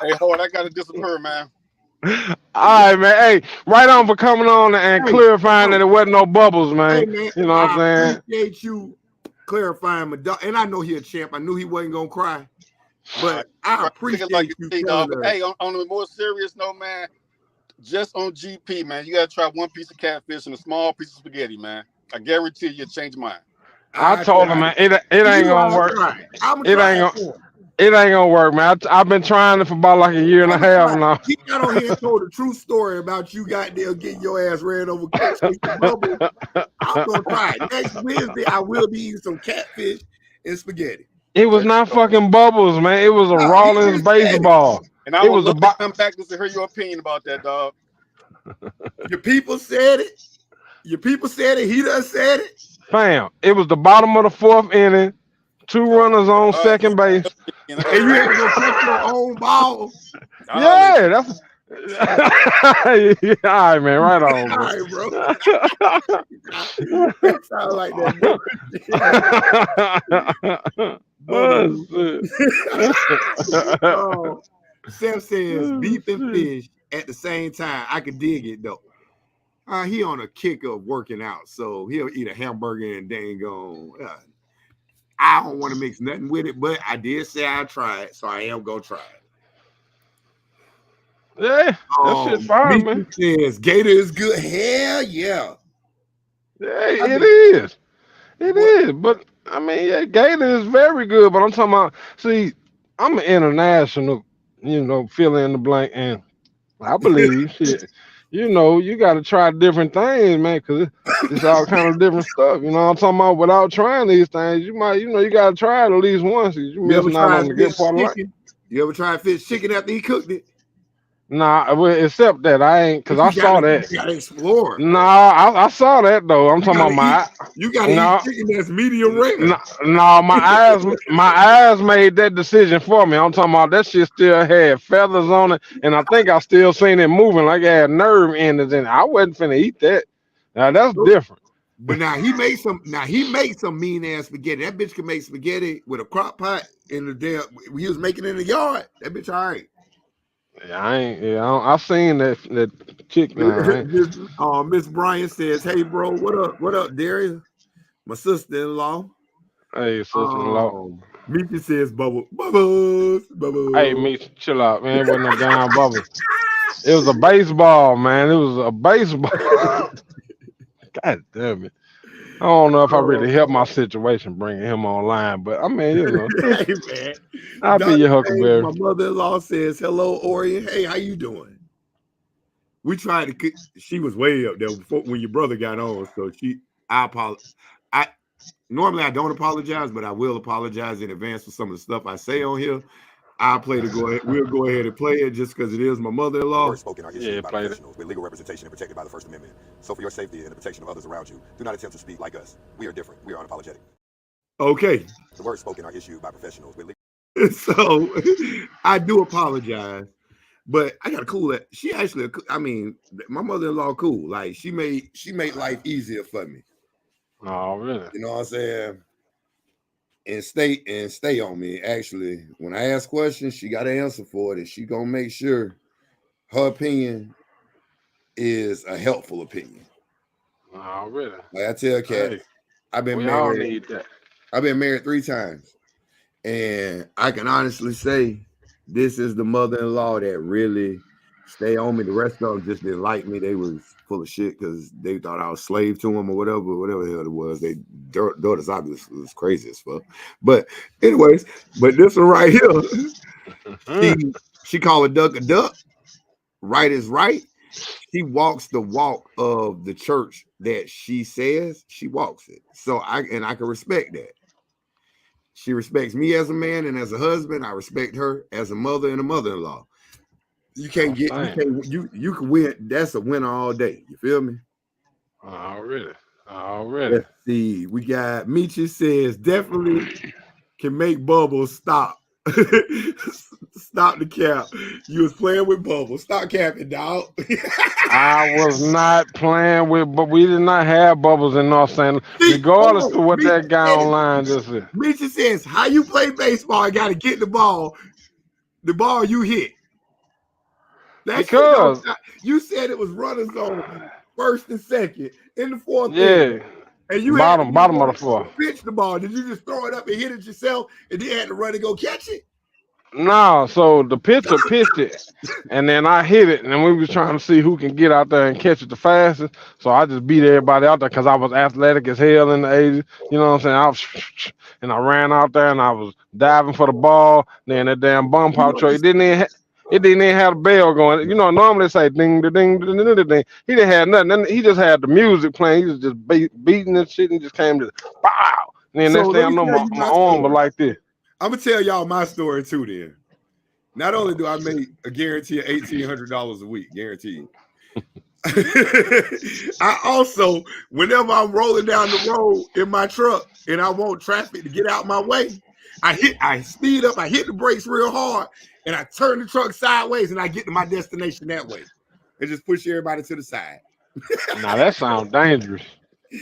Hey, hold on, I gotta disappear, man. All right, man. Hey, right on for coming on and clarifying that it wasn't no bubbles, man. Hey, man, you know what I'm saying? I appreciate you clarifying my dog. And I know he a champ. I knew he wasn't gonna cry. But I appreciate you telling us. Hey, on a more serious note, man, just on GP, man, you gotta try one piece of catfish and a small piece of spaghetti, man. I guarantee you'll change your mind. I told him, man, it ain't gonna work. It ain't gonna work, man. I've been trying it for about like a year and a half now. He got on here and told a true story about you goddamn getting your ass ran over catfish and bubbles. I'm gonna try it. Next Wednesday, I will be eating some catfish and spaghetti. It was not fucking bubbles, man. It was a Rawlins baseball. And I would love to come back just to hear your opinion about that, dog. Your people said it. Your people said it. He done said it. Fam, it was the bottom of the fourth inning. 2 runners on second base. And you had to go catch your own ball. Yeah, that's yeah, all right, man. Right on, bro. All right, bro. That sounds like that. Sam says beef and fish at the same time. I could dig it though. He on a kick of working out, so he'll eat a hamburger and dang on. I don't want to mix nothing with it, but I did say I'd try it, so I am gonna try it. Yeah, that shit's fine, man. Says Gator is good. Hell yeah. Yeah, it is. It is. But I mean, yeah, Gator is very good. But I'm talking about, see, I'm an international, fill in the blank, and I believe shit. You got to try different things, man, because it's all kind of different stuff. You know what I'm talking about? Without trying these things, you might, you got to try it at least once. You missing out on the good part of life. You ever tried fish chicken after he cooked it? Nah, well, except that I ain't, because I saw that. You got to explore. Nah, I saw that, though. I'm talking about you got to eat chicken that's medium rare. No, my eyes made that decision for me. I'm talking about that shit still had feathers on it, and I think I still seen it moving like it had nerve endings in it. I wasn't finna eat that. Now that's different. But now he made some mean ass spaghetti. That bitch can make spaghetti with a crock pot in the damn. He was making it in the yard. That bitch all right. Yeah, I seen that chick now. Miss Bryan says, "Hey, bro, what up? What up, Darryl? My sister-in-law." Hey, sister-in-law. Meeky says, Bubbles. Hey, Meeky, chill out, man. It wasn't no damn bubbles. It was a baseball, man. It was a baseball. God damn it. I don't know if I really helped my situation bringing him online, but I mean, hey, man. I'll be your huckleberry. My mother-in-law says, "Hello, Orain. Hey, how you doing?" We tried to. She was way up there before when your brother got on, so I apologize. Normally I don't apologize, but I will apologize in advance for some of the stuff I say on here. We'll go ahead and play it just because it is my mother-in-law. Words spoken are issued by professionals with legal representation and protected by the First Amendment. So for your safety and the protection of others around you, do not attempt to speak like us. We are different. We are unapologetic. Okay. The words spoken are issued by professionals with legal. So I do apologize, but I gotta cool that. She actually, I mean, my mother-in-law cool. Like she made life easier for me. Oh, really? You know what I'm saying? And stay on me. Actually, when I ask questions, she got an answer for it, and she gonna make sure her opinion is a helpful opinion. Oh, really? Like I tell Kat, hey, I've been married. All need that. I've been married 3 times, and I can honestly say this is the mother-in-law that really stay on me. The rest of them just didn't like me. They was full of shit because they thought I was slave to them or whatever the hell it was. They daughters obviously was crazy as fuck. But anyways, but this one right here, she call a duck a duck. Right is right. She walks the walk of the church that she says she walks it. So I can respect that. She respects me as a man and as a husband. I respect her as a mother and a mother-in-law. You can win. That's a winner all day. You feel me? Already. Let's see. We got Michi says definitely can make Bubbles stop. Stop the cap. You was playing with Bubbles. Stop capping, dog. I was not playing with, but we did not have Bubbles in North St. Regardless of what that guy online just said. Michi says, how you play baseball, you got to get the ball you hit. Because you said it was runners on first and second in the fourth. Yeah. And you bottom of the fourth. Pitch the ball. Did you just throw it up and hit it yourself and then had to run and go catch it? No, so the pitcher pitched it, and then I hit it, and then we was trying to see who can get out there and catch it the fastest. So I just beat everybody out there because I was athletic as hell in the 80s. You know what I'm saying? And I ran out there and I was diving for the ball. Then that damn bump out truck, it didn't even have the bell going. You know, normally they say ding, ding, ding, ding, ding, ding. He didn't have nothing. He just had the music playing. He was just beating and shit and just came to pow. And then next thing I know, my arm was like this. I'm gonna tell y'all my story too. Then, not only do I make a guarantee of $1,800 a week, guaranteed. I also, whenever I'm rolling down the road in my truck and I want traffic to get out my way, I speed up, I hit the brakes real hard, and I turn the truck sideways, and I get to my destination that way. And just push everybody to the side. Now that sounds dangerous.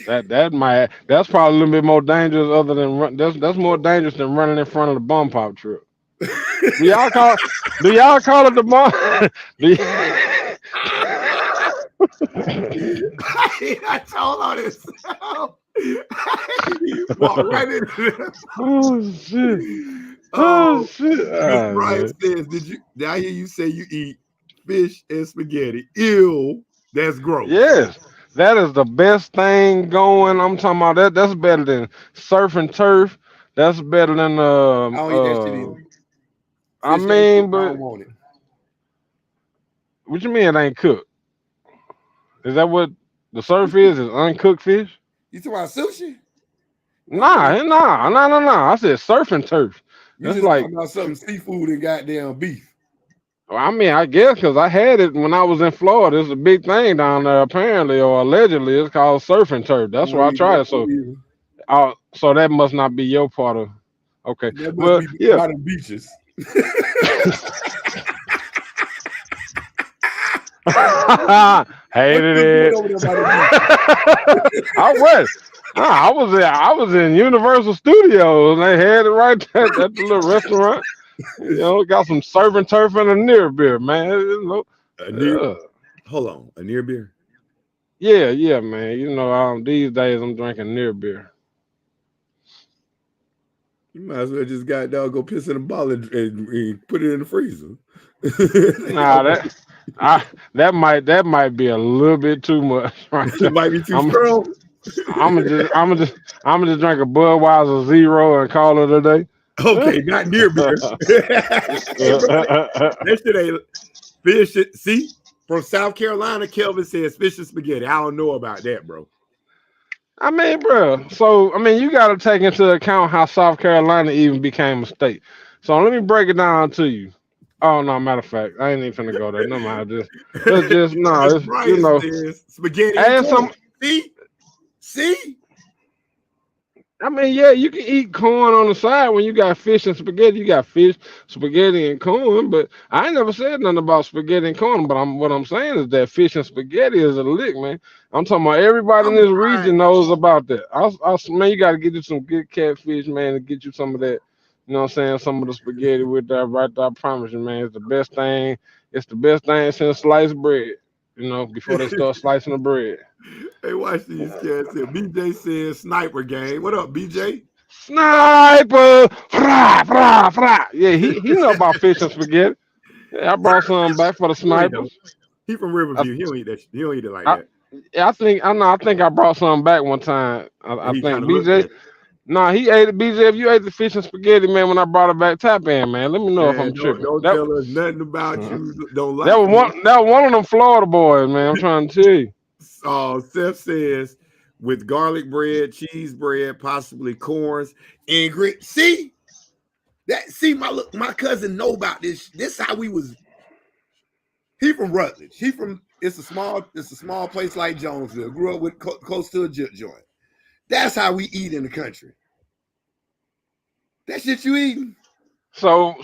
That's probably a little bit more dangerous other than that's more dangerous than running in front of the bump out truck. Do y'all call it the bump? I told all this. Walk right into this. Oh shit. Chris Brian says, did I hear you say you eat fish and spaghetti? Ew, that's gross. Yes. That is the best thing going. I'm talking about that. That's better than surf and turf. That's better than I don't eat that shit either. I mean, but I don't want it. What you mean it ain't cooked? Is that what the surf is? Is uncooked fish? You talking about sushi? Nah. I said surf and turf. You That's just like talking about something seafood and goddamn beef. I mean, I guess because I had it when I was in Florida. It's a big thing down there, apparently, or allegedly. It's called surf and turf. That's why I tried it. So that must not be your part of. Okay. That must be part of beaches. Hated it. I was in Universal Studios and they had it right there at the little restaurant. You know, got some surf and turf and a near beer, man. You know, hold on, a near beer? Yeah, man. You know, these days I'm drinking near beer. You might as well just go piss in a bottle and put it in the freezer. Nah, that might be a little bit too much. Right? It might be too strong. I'm gonna just drink a Budweiser Zero and call it a day. Okay, not near beer. Yesterday, fish. See, from South Carolina, Kelvin says fish and spaghetti. I don't know about that, bro. I mean, bro. So, I mean, you got to take into account how South Carolina even became a state. So, let me break it down to you. Oh no, matter of fact, I ain't even finna go there. No matter. It's you know, spaghetti. And some. See. I mean, yeah, you can eat corn on the side when you got fish and spaghetti. You got fish, spaghetti, and corn. But I ain't never said nothing about spaghetti and corn. But what I'm saying is that fish and spaghetti is a lick, man. I'm talking about everybody in this region knows about that. Man, you got to get you some good catfish, man, to get you some of that. You know what I'm saying? Some of the spaghetti with that right there. I promise you, man, it's the best thing. It's the best thing since sliced bread. You know, before they start slicing the bread. Hey, watch these cats here. BJ says sniper game. What up, BJ? Sniper! Fra, fra, fra. Yeah, he know about fish and spaghetti. Yeah, I brought some back for the No, he don't. snipers. He from Riverview. He don't eat that. He don't eat it like I, that. yeah, I think I brought some back one time. I He think kind of looked at BJ. it. Nah, he ate it. BJ, if you ate the fish and spaghetti, man, when I brought it back, tap in, man. Let me know if Man, I'm tripping. don't That tell us nothing about you. Don't that lie. was one of them Florida boys, man. I'm trying to tell you. Seth says with garlic bread, cheese bread, possibly corns and grit. See that? See my cousin know about this. This how we was. He from Rutledge. He from it's a small place like Jonesville. Grew up with close to a joint. That's how we eat in the country. That shit you eating. So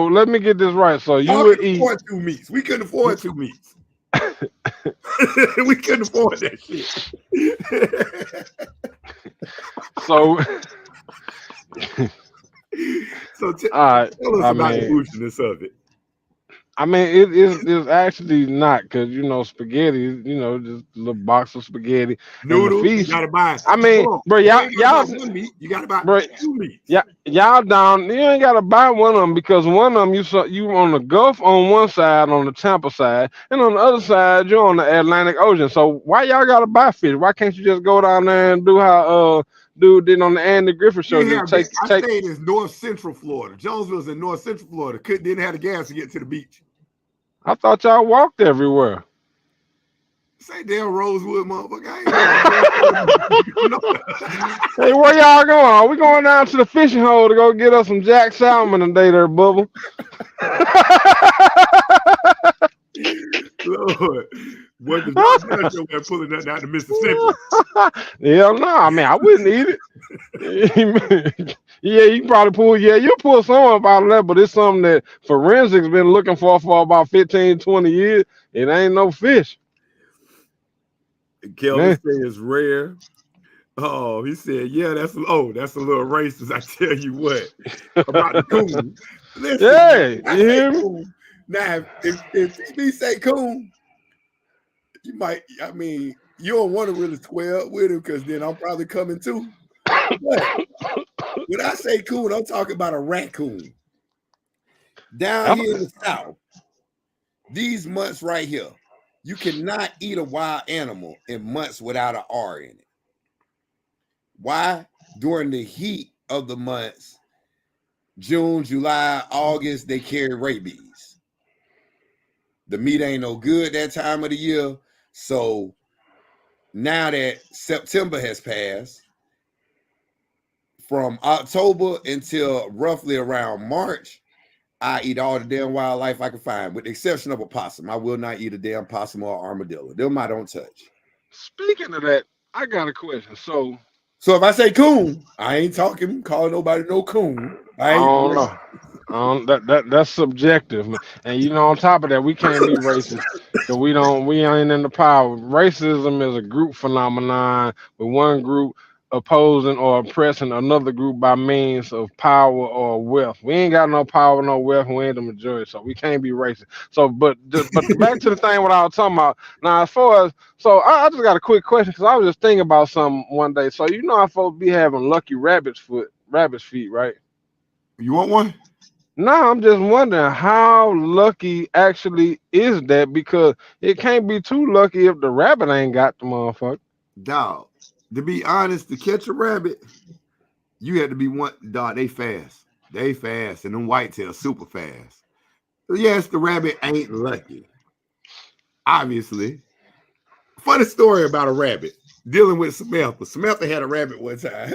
let me get this right. So you would eat 2 meats. We couldn't afford 2 meats. We couldn't afford that shit. so all right. Tell us about the foolishness of it. I mean, it's actually not because spaghetti, just a little box of spaghetti. Noodles, and the feast, you gotta buy. I mean, bro, y'all, one meat, you gotta buy 2 meats. Yeah, y'all down. You ain't gotta buy one of them because one of them you on the Gulf on one side, on the Tampa side, and on the other side you're on the Atlantic Ocean. So why y'all gotta buy fish? Why can't you just go down there and do how dude did on the Andy Griffith show? I stayed in North Central Florida. Jonesville's in North Central Florida. Didn't have the gas to get to the beach. I thought y'all walked everywhere. Say damn Rosewood, motherfucker. Hey, where y'all going? Are we going down to the fishing hole to go get us some jack salmon today there, Bubba? Lord, what the dog pulling that down to Mississippi? Hell no, I mean I wouldn't eat it. Yeah, you probably pull. Yeah, you pull some up out of that, but it's something that forensics been looking for about 15, 20 years. It ain't no fish. Kelvin says rare. Oh, he said, yeah, that's a little racist. I tell you what about the coon. Listen, yeah, you hear me? Coon. Now, if TB say coon, you might. I mean, you don't want to really square up with him because then I'm probably coming too. But when I say coon, I'm talking about a raccoon. Down here in the South, these months right here, you cannot eat a wild animal in months without an R in it. Why? During the heat of the months, June, July, August, they carry rabies. The meat ain't no good that time of the year. So now that September has passed, from October until roughly around March, I eat all the damn wildlife I can find, with the exception of a possum. I will not eat a damn possum or armadillo. Them I don't touch. Speaking of that, I got a question. So if I say coon, I ain't calling nobody no coon. I don't know. That's subjective, man. And on top of that, we can't be racist because we ain't in the power. Racism is a group phenomenon with one group opposing or oppressing another group by means of power or wealth. We ain't got no power, no wealth. We ain't the majority, so we can't be racist. So, but back to the thing what I was talking about. Now, as far as I just got a quick question because I was just thinking about something one day. So how folks be having lucky rabbit's feet, right? You want one? No, I'm just wondering how lucky actually is that because it can't be too lucky if the rabbit ain't got the motherfucker. Dog, to be honest, to catch a rabbit, you had to be one. Dog, they fast. They fast, and them whitetails super fast. So yes, the rabbit ain't lucky. Obviously. Funny story about a rabbit dealing with Samantha. Samantha had a rabbit one time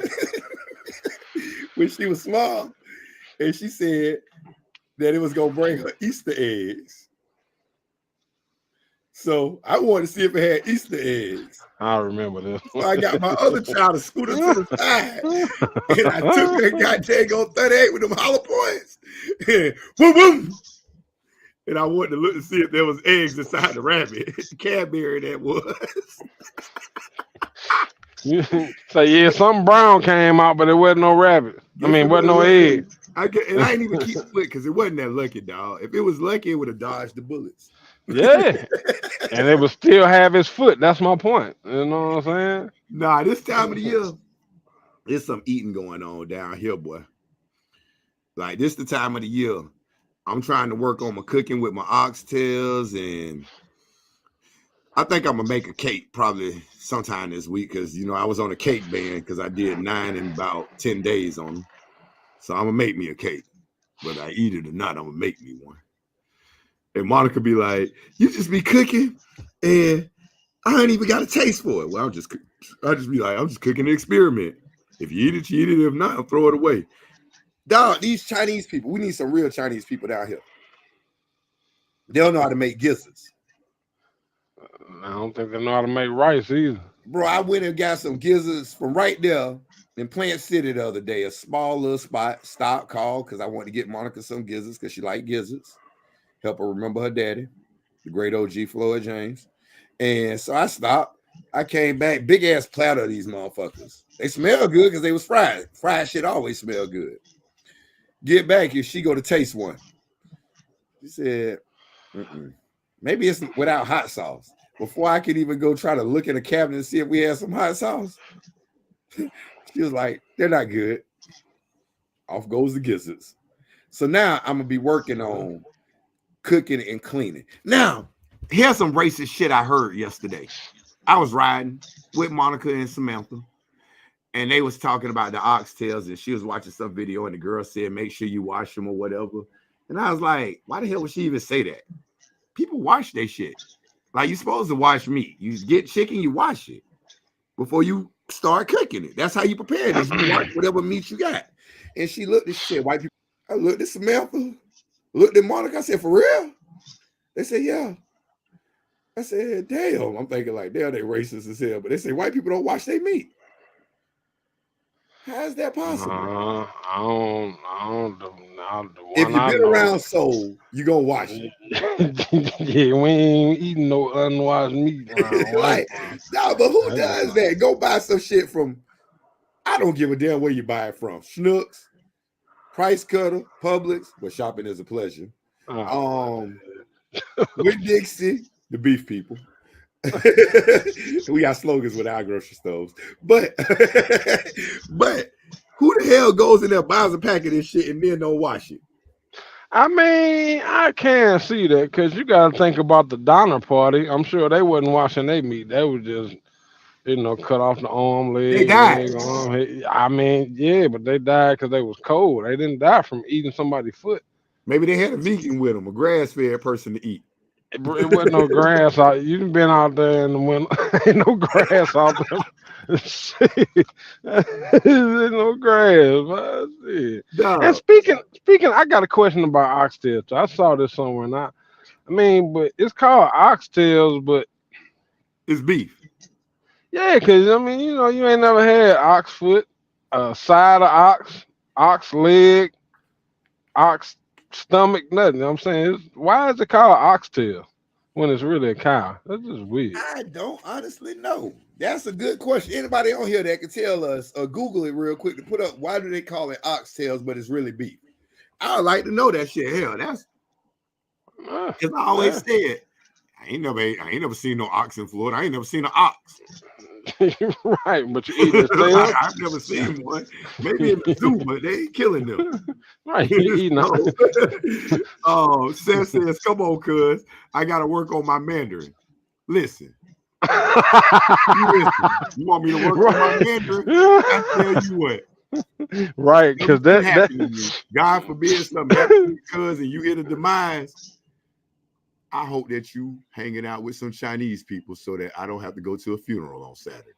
when she was small, and she said that it was gonna bring her Easter eggs. So I wanted to see if it had Easter eggs. I remember this. So I got my other child to scoot her to the side, and I took that goddamn 38 with them hollow points. Boom, boom. And I wanted to look to see if there was eggs inside the rabbit. Cadbury that was. So yeah, something brown came out, but it wasn't no rabbit. I mean, wasn't no egg. I didn't even keep split because it wasn't that lucky, dog. If it was lucky, it would have dodged the bullets. Yeah, and it would still have his foot. That's my point. You know what I'm saying? Nah, this time of the year, there's some eating going on down here, boy. Like this the time of the year I'm trying to work on my cooking with my oxtails, and I think I'm gonna make a cake probably sometime this week because I was on a cake ban because I did 9 in about 10 days on them. So I'm gonna make me a cake, whether I eat it or not. I'm gonna make me one. And Monica be like, "You just be cooking, and I ain't even got a taste for it." Well, I just be like, "I'm just cooking an experiment. If you eat it, you eat it. If not, I'll throw it away." Dog, these Chinese people, we need some real Chinese people down here. They don't know how to make gizzards. I don't think they know how to make rice either. Bro, I went and got some gizzards from right there in Plant City the other day. A small little stop call because I wanted to get Monica some gizzards because she liked gizzards. Help her remember her daddy, the great OG Floyd James. And so I stopped. I came back, big ass platter of these motherfuckers. They smell good because they was fried. Fried shit always smell good. Get back here, she go to taste one. She said, maybe it's without hot sauce. Before I could even go try to look in the cabinet and see if we had some hot sauce, she was like, they're not good. Off goes the gizzards. So now I'm gonna be working on cooking and cleaning. Now, here's some racist shit I heard yesterday. I was riding with Monica and Samantha, and they was talking about the oxtails, and she was watching some video, and the girl said, make sure you wash them or whatever. And I was like, why the hell would she even say that? People wash their shit. Like, you're supposed to wash meat. You get chicken, you wash it before you start cooking it. That's how you prepare it. You wash whatever meat you got. And she looked and she said, white people. I looked at Samantha, looked at Monica. I said, for real? They said, yeah. I said, damn. I'm thinking like, damn, they racist as hell. But they say white people don't wash their meat. How is that possible? I don't. If you've been around soul, you gonna wash it. Yeah, we ain't eating no unwashed meat. Like, no, but who does that? Go buy some shit from, I don't give a damn where you buy it from. Schnucks, Price Cutter, Publix, but shopping is a pleasure. With Dixie, the beef people. We got slogans with our grocery stores. But who the hell goes in there, buys a pack of this shit, and then don't wash it? I mean, I can't see that because you got to think about the Donner Party. I'm sure they wasn't washing their meat. They would just, cut off the arm, leg. They died. I mean, yeah, but they died because they was cold. They didn't die from eating somebody's foot. Maybe they had a vegan with them, a grass-fed person to eat. It wasn't no grass out. You've been out there in the winter. Ain't no grass out there. There's no grass. No. And speaking, I got a question about oxtails. I saw this somewhere, and I mean, but it's called oxtails, but it's beef. Yeah, because I mean, you ain't never had ox foot, side of ox leg, ox stomach, nothing. You know what I'm saying? Why is it called oxtail when it's really a cow? That's just weird. I don't honestly know. That's a good question. Anybody on here that can tell us or Google it real quick to put up why do they call it oxtails, but it's really beef? I would like to know that shit. Hell, that's because I always said I ain't never seen no ox in Florida. I ain't never seen an ox. Right, but you eat the tail. I've never seen one. Maybe in the zoo, but they ain't killing them. Right, you eating Seth says, come on, cuz I gotta work on my Mandarin. Listen. You want me to work on my Mandarin? I tell you what. Right, because that God forbid something happens, cuz, and you hit a demise. I hope that you hanging out with some Chinese people so that I don't have to go to a funeral on Saturday.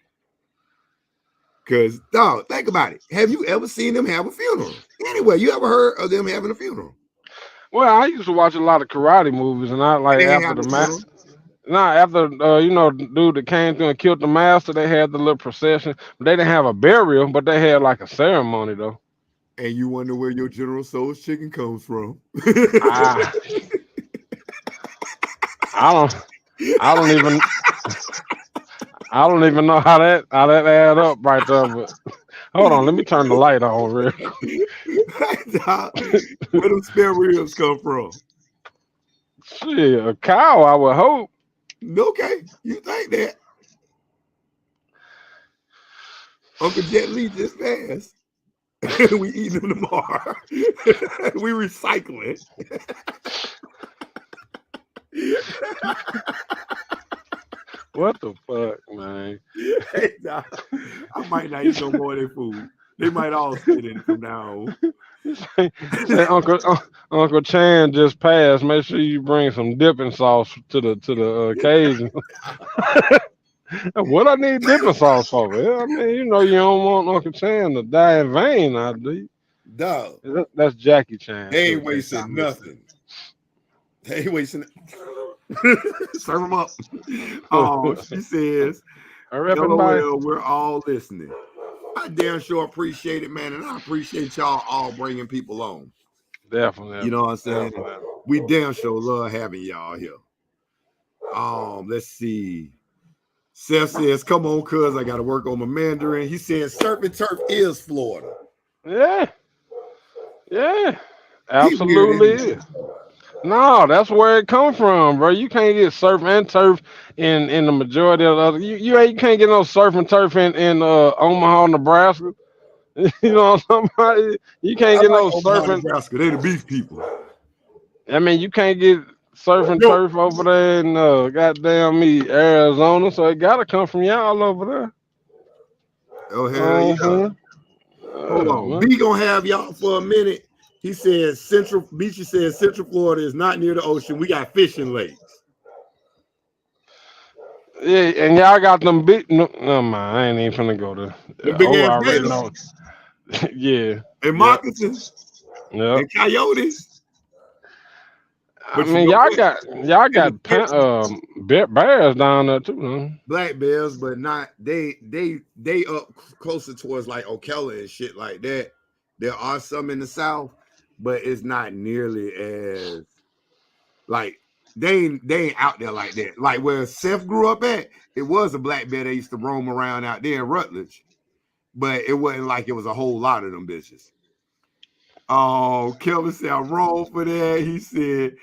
Because, dog, think about it. Have you ever seen them have a funeral? Anyway, you ever heard of them having a funeral? Well, I used to watch a lot of karate movies, and I like after the master. After the dude that came through and killed the master, they had the little procession. But they didn't have a burial, but they had like a ceremony though. And you wonder where your General Tso's chicken comes from? I don't even know how that add up right there. But hold on, let me turn the light on real quick. Where do spare ribs come from? Shit, a cow, I would hope. Okay, you think that? Uncle Jet Li just passed. We eating them tomorrow. We recycling. What the fuck, man? Hey, nah, I might not eat no more of their food. They might all spit in it from now on. Say Uncle Chan just passed. Make sure you bring some dipping sauce to the occasion. What I need dipping sauce for? Well, I mean, you know, you don't want Uncle Chan to die in vain, I do. Dog, That's Jackie Chan. they ain't too, wasting nothing. They ain't wasting. Serve them up. She says, Hurry up and buy. LOL, we're all listening. I damn sure appreciate it, man, and I appreciate y'all all bringing people on. Definitely. You know what I'm saying? Definitely. We damn sure love having y'all here. Let's see. Seth says, come on, cuz I gotta work on my Mandarin. He says Surf and Turf is Florida. Yeah. Absolutely is. No, that's where it come from, bro. You can't get surf and turf in the majority of the other. You can't get no surf and turf in Omaha, Nebraska. You know what I'm talking about? You can't get no surfing. Nebraska. They the beef people. I mean, you can't get surf and turf over there in goddamn Arizona, so it gotta come from y'all over there. Oh hell yeah! Hold on, B gonna have y'all for a minute. He says Beachy says Central Florida is not near the ocean. We got fishing lakes. Yeah, and y'all got them big. No, man, I ain't even finna go there. The big ass I already gators. know. Yeah. And moccasins. Yeah. And coyotes. I mean, y'all got bears down there too, huh? Black bears, but not they up closer towards like Ocala and shit like that. There are some in the south, but it's not nearly as like they ain't out there like that. Like where Seth grew up at, it was a black bear that used to roam around out there in Rutledge, but it wasn't like it was a whole lot of them bitches. Oh, Kelvin said I'm wrong for that. He said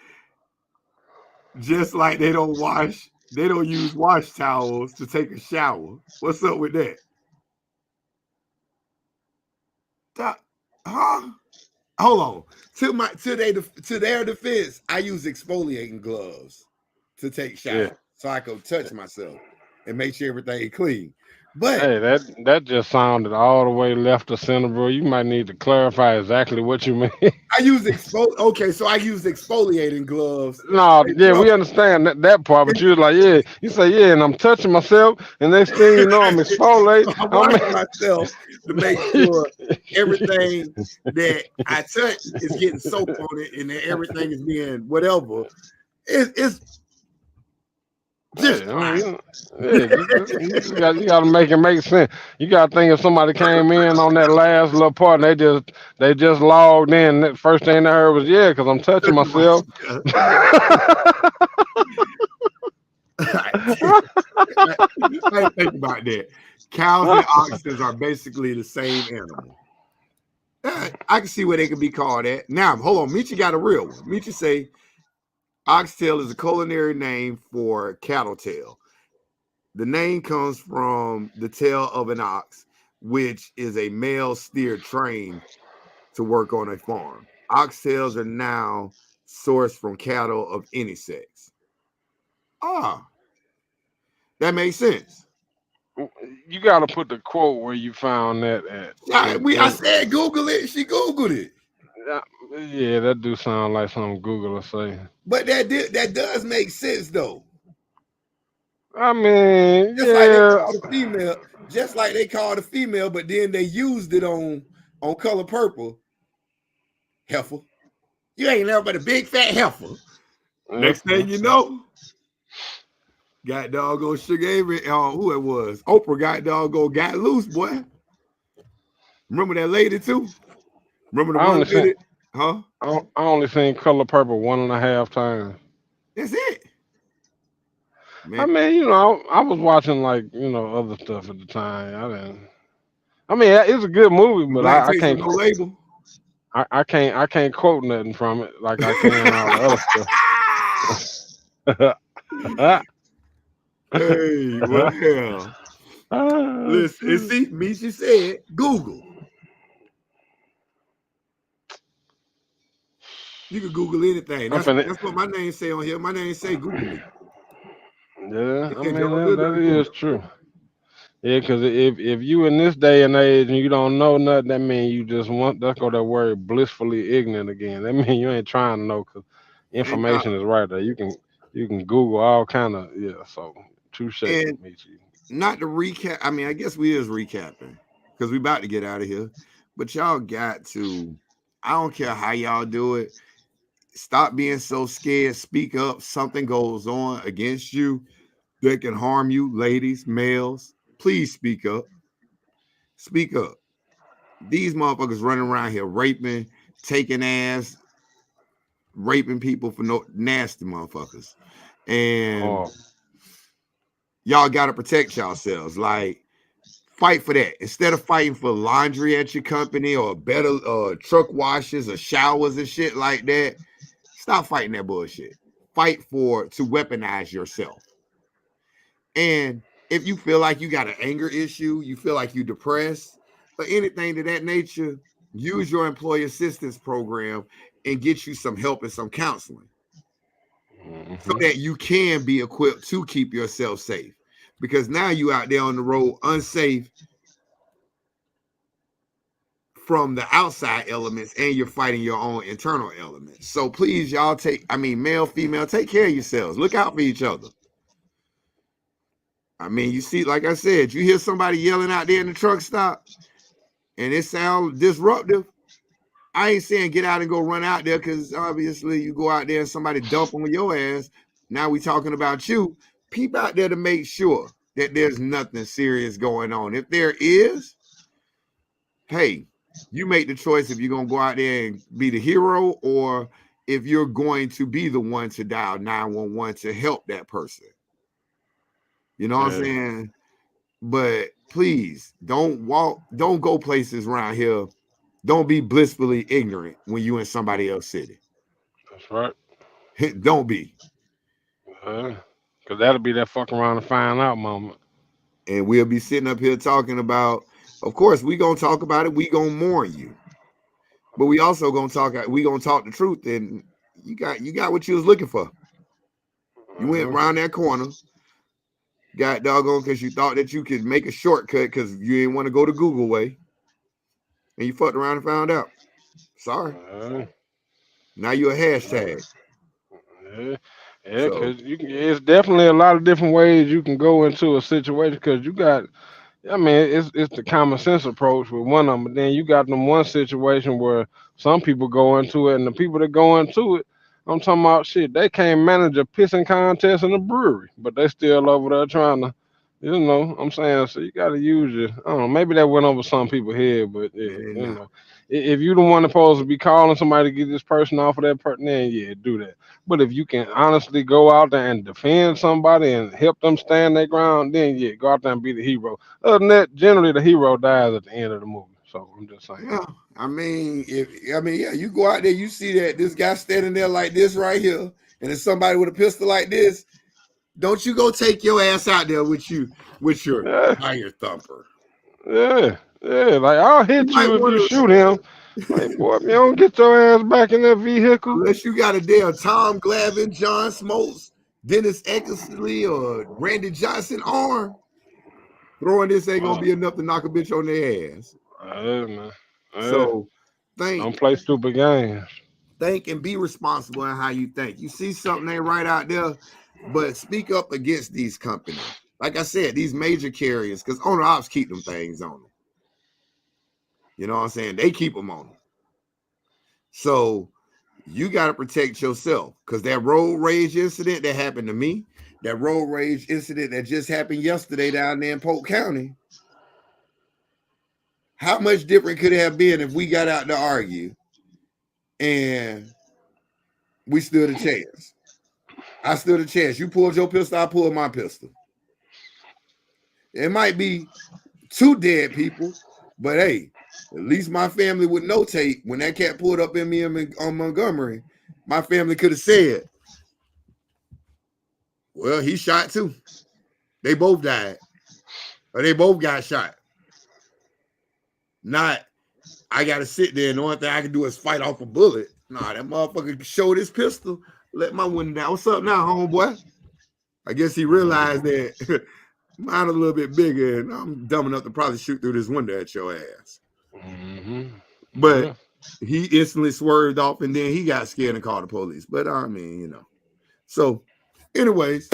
just like they don't use wash towels to take a shower. What's up with that? Huh? Hold on. To their defense, I use exfoliating gloves to take showers so I can touch myself and make sure everything clean. But hey, that just sounded all the way left of center, bro. You might need to clarify exactly what you mean. I use exfoliating gloves. No, yeah, we understand that part, but you was like, yeah, you say, yeah, and I'm touching myself, and next thing you know, I'm exfoliating. I'm washing myself to make sure everything that I touch is getting soap on it, and that everything is being whatever. It's just you got to make it make sense. You got to think if somebody came in on that last little part, and they just logged in. The first thing they heard was, yeah, because I'm touching myself. I think about that. Cows and oxen are basically the same animal. I can see where they could be called at. Now, hold on. Michi got a real one. Michi say oxtail is a culinary name for cattle tail. The name comes from the tail of an ox, which is a male steer trained to work on a farm. Oxtails are now sourced from cattle of any sex. That makes sense. You got to put the quote where you found that at. I said Google it. She Googled it. Yeah, that do sound like something Google will say. But that does make sense though. I mean, just like they called a female, but then they used it on Color Purple. Heifer. You ain't never but a big fat heifer. Next thing you know, got doggone Sugar Avery, who it was. Oprah got loose, boy. Remember that lady too? Remember the one lady? Huh? I only seen Color Purple 1.5 times. That's it. Man. I mean, you know, I was watching like, you know, other stuff at the time. I mean, it's a good movie, but I can't. No label. I can't quote nothing from it like I can all the other stuff. Hey, well, listen, and see, Misha said Google. You can Google anything. I'm finna, That's what my name say on here. My name say Google me. yeah, It I said mean Darryl that Google. is true. Yeah, because if you in this day and age and you don't know nothing, that mean you just want, that's go that word blissfully ignorant again. That mean you ain't trying to know, because And information is right there. You can Google all kind of, yeah. So touche, and Michi. not to recap. I mean, I guess we is recapping because we about to get out of here. But y'all got to. I don't care how y'all do it. Stop being so scared. Speak up. Something goes on against you that can harm you, ladies, males. Please speak up. Speak up. These motherfuckers running around here raping, taking ass, raping people for no nasty motherfuckers. And Oh, y'all got to protect yourselves. Like, fight for that. Instead of fighting for laundry at your company or better truck washes or showers and shit like that, stop fighting that bullshit. Fight to weaponize yourself. And if you feel like you got an anger issue, you feel like you're depressed, or anything to that nature, use your employee assistance program and get you some help and some counseling so that you can be equipped to keep yourself safe. Because now you out there on the road unsafe from the outside elements and you're fighting your own internal elements. So please, y'all male, female, take care of yourselves. Look out for each other. I mean, you see, like I said, you hear somebody yelling out there in the truck stop and it sounds disruptive. I ain't saying get out and go run out there, because obviously you go out there and somebody dump on your ass. Now we talking about you. Peep out there to make sure that there's nothing serious going on. If there is, hey, you make the choice if you're going to go out there and be the hero or if you're going to be the one to dial 911 to help that person. You know what I'm saying? But please don't go places around here. Don't be blissfully ignorant when you in somebody else's city. that's right. Don't be. Because that'll be that fuck around and find out moment. And we'll be sitting up here talking about, of course, we gonna talk about it. We gonna mourn you. But we also gonna talk the truth. And you got what you was looking for. You went around that corner, got doggone because you thought that you could make a shortcut because you didn't want to go the Google way. And you fucked around and found out. Sorry. Now you're a hashtag. Yeah, So because it's definitely a lot of different ways you can go into a situation. Because you got, I mean, it's the common sense approach with one of them, but then you got them one situation where some people go into it, and the people that go into it, I'm talking about shit. They can't manage a pissing contest in a brewery, but they still over there trying to, I'm saying. So you got to use your, I don't know. Maybe that went over some people's head, but yeah, if you the one that's supposed to be calling somebody to get this person off of that person, then yeah, do that. But if you can honestly go out there and defend somebody and help them stand their ground, then yeah, go out there and be the hero. Other than that, generally the hero dies at the end of the movie. So I'm just saying. yeah, you go out there, you see that this guy standing there like this right here, and there's somebody with a pistol like this. Don't you go take your ass out there with your fire thumper. Yeah. Like I'll hit might you if you want shoot him. Like boy, if you don't get your ass back in that vehicle. unless you got a damn Tom Glavine, John Smoltz, Dennis Eckersley, or Randy Johnson arm, throwing this ain't gonna be enough to knock a bitch on their ass. Man. So Don't play stupid games. think and be responsible in how you think. You see something ain't right out there, but speak up against these companies. Like I said, these major carriers, because owner ops keep them things on them. You know what I'm saying? They keep them on them. So you got to protect yourself, because that road rage incident that happened to me, that road rage incident that just happened yesterday down there in Polk County, how much different could it have been if we got out to argue and we stood a chance? I stood a chance. You pulled your pistol, I pulled my pistol. It might be 2 dead people, but hey, at least my family would notate when that cat pulled up in me on Montgomery. My family could have said, well, he shot too. They both died. Or they both got shot. Not, I got to sit there and the only thing I can do is fight off a bullet. Nah, that motherfucker showed his pistol, let my window down. What's up now, homeboy? I guess he realized that mine a little bit bigger, and I'm dumb enough to probably shoot through this window at your ass. But he instantly swerved off, and then he got scared and called the police. But I mean, you know. So, anyways,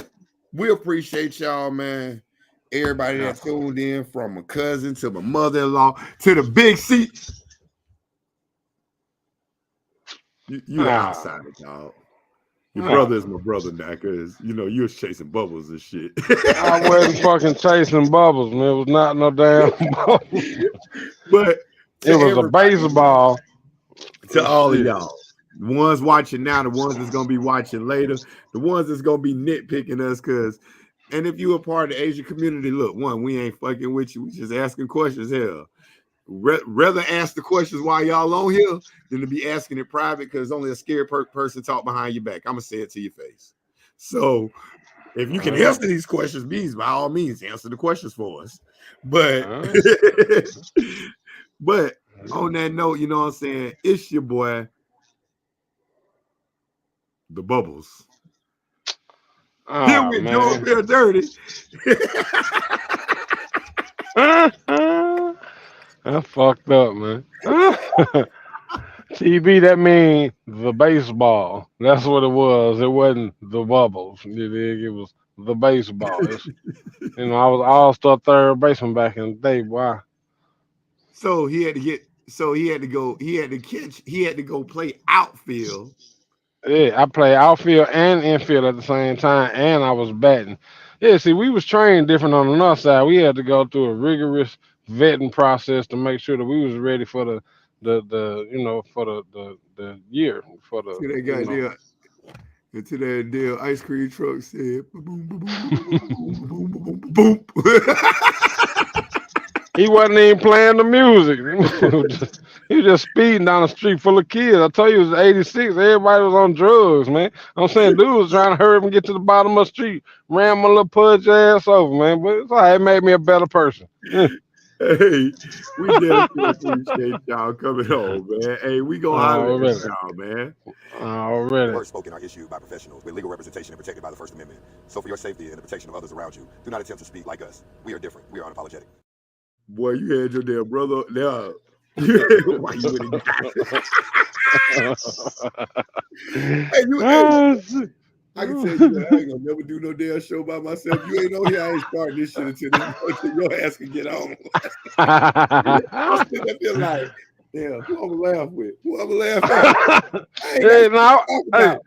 we appreciate y'all, man. Everybody that tuned in, from my cousin to my mother-in-law to the big seat. You the outsider, dog. Your brother is my brother now, because you know you was chasing bubbles and shit. I wasn't fucking chasing bubbles, man. It was not no damn bubbles. But it was a baseball. To all of y'all, the ones watching now, the ones that's gonna be watching later, the ones that's gonna be nitpicking us, and if you a part of the Asian community, look, we ain't fucking with you. We just asking questions. Hell, rather ask the questions while y'all on here than to be asking it private, because only a scared person talk behind your back. I'm gonna say it to your face. So if you can answer these questions, please, by all means, answer the questions for us. But but on that note, you know what I'm saying? It's your boy, the Bubbles. Here with Joe Real Dirty. I fucked up, man. TV, that mean the baseball. That's what it was. It wasn't the bubbles. It was the baseball. You know, I was all-star third baseman back in the day, boy. So he had to go play outfield. Yeah, I played outfield and infield at the same time, and I was batting. Yeah, see, we was trained different on the north side. We had to go through a rigorous vetting process to make sure that we was ready for the year for the. See that guy there. Into that damn ice cream truck said, boom, boom, boom, boom, boom, boom, boom. He wasn't even playing the music. He was just speeding down the street full of kids. I told you it was 86. Everybody was on drugs, man. I'm saying dude was trying to hurry up and get to the bottom of the street. Ran my little pudge ass over, man. But it's all right. It made me a better person. Hey, we definitely appreciate y'all coming home, man. Hey, we gonna holler at y'all, man. Already. Words spoken are issued by professionals with legal representation and protected by the First Amendment. So for your safety and the protection of others around you, do not attempt to speak like us. We are different. We are unapologetic. Boy, you had your damn brother now. Why you wouldn't I can tell you that I ain't gonna never do no damn show by myself. You ain't on here. I ain't starting this shit until your ass can get on. I'm sitting up here like, damn, who I'm gonna laugh with? Who I'm gonna laugh at?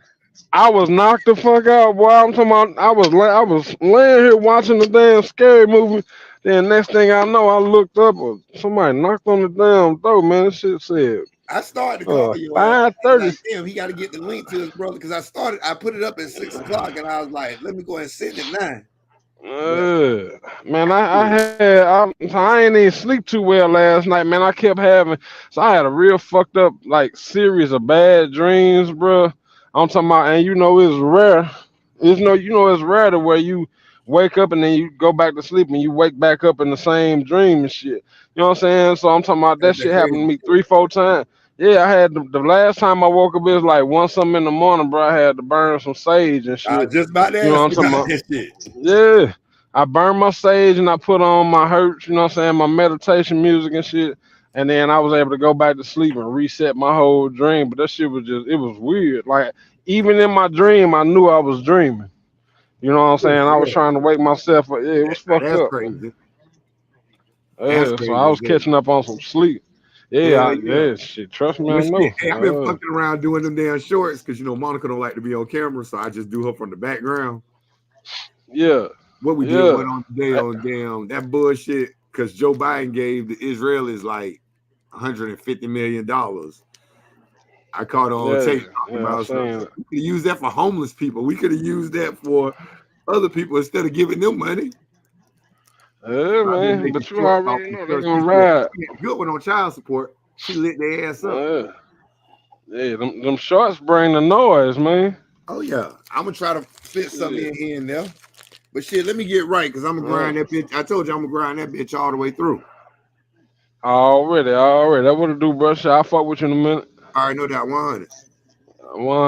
I was knocked the fuck out, boy. I'm talking about I was laying here watching the damn scary movie. Then next thing I know, I looked up, somebody knocked on the damn door, man. This shit said. I started to call you. 5:30. Like, damn, he got to get the link to his brother, because I put it up at 6 o'clock, and I was like, let me go and send it 9. Man, I ain't even sleep too well last night, man. I kept having, so I had a real fucked up like series of bad dreams, bro. I'm talking about, and you know it's rare. It's rare to where you wake up and then you go back to sleep and you wake back up in the same dream and shit. You know what I'm saying? So I'm talking about that shit happened to me 3-4 times. Yeah, I had the last time I woke up, it was like 1 something in the morning, bro. I had to burn some sage and shit. I was just about to ask you know what I'm talking about? Shit. Yeah. I burned my sage and I put on my hertz, you know what I'm saying, my meditation music and shit. And then I was able to go back to sleep and reset my whole dream. But that shit was it was weird. Like, even in my dream, I knew I was dreaming. You know what I'm saying? I was trying to wake myself up. Yeah, it was fucked up. Crazy. Yeah, so I was catching up on some sleep. Yeah, shit. Trust me, I know. Hey, I've been fucking around doing them damn shorts because, you know, Monica don't like to be on camera, so I just do her from the background. Yeah. What we did went on today on damn that bullshit, because Joe Biden gave the Israelis like $150 million. I caught on tape talking about something. We could use that for homeless people. We could have used that for other people instead of giving them money. Yeah, man. But you already know they're gonna ride. Good one on child support. She lit their ass up. Yeah, them shorts bring the noise, man. Oh yeah. I'm gonna try to fit something in here and there. But shit, let me get right, because I'm gonna grind that bitch. I told you I'm gonna grind that bitch all the way through. Already. That what it do, bro. I'll fuck with you in a minute. All right, no doubt, 100. One.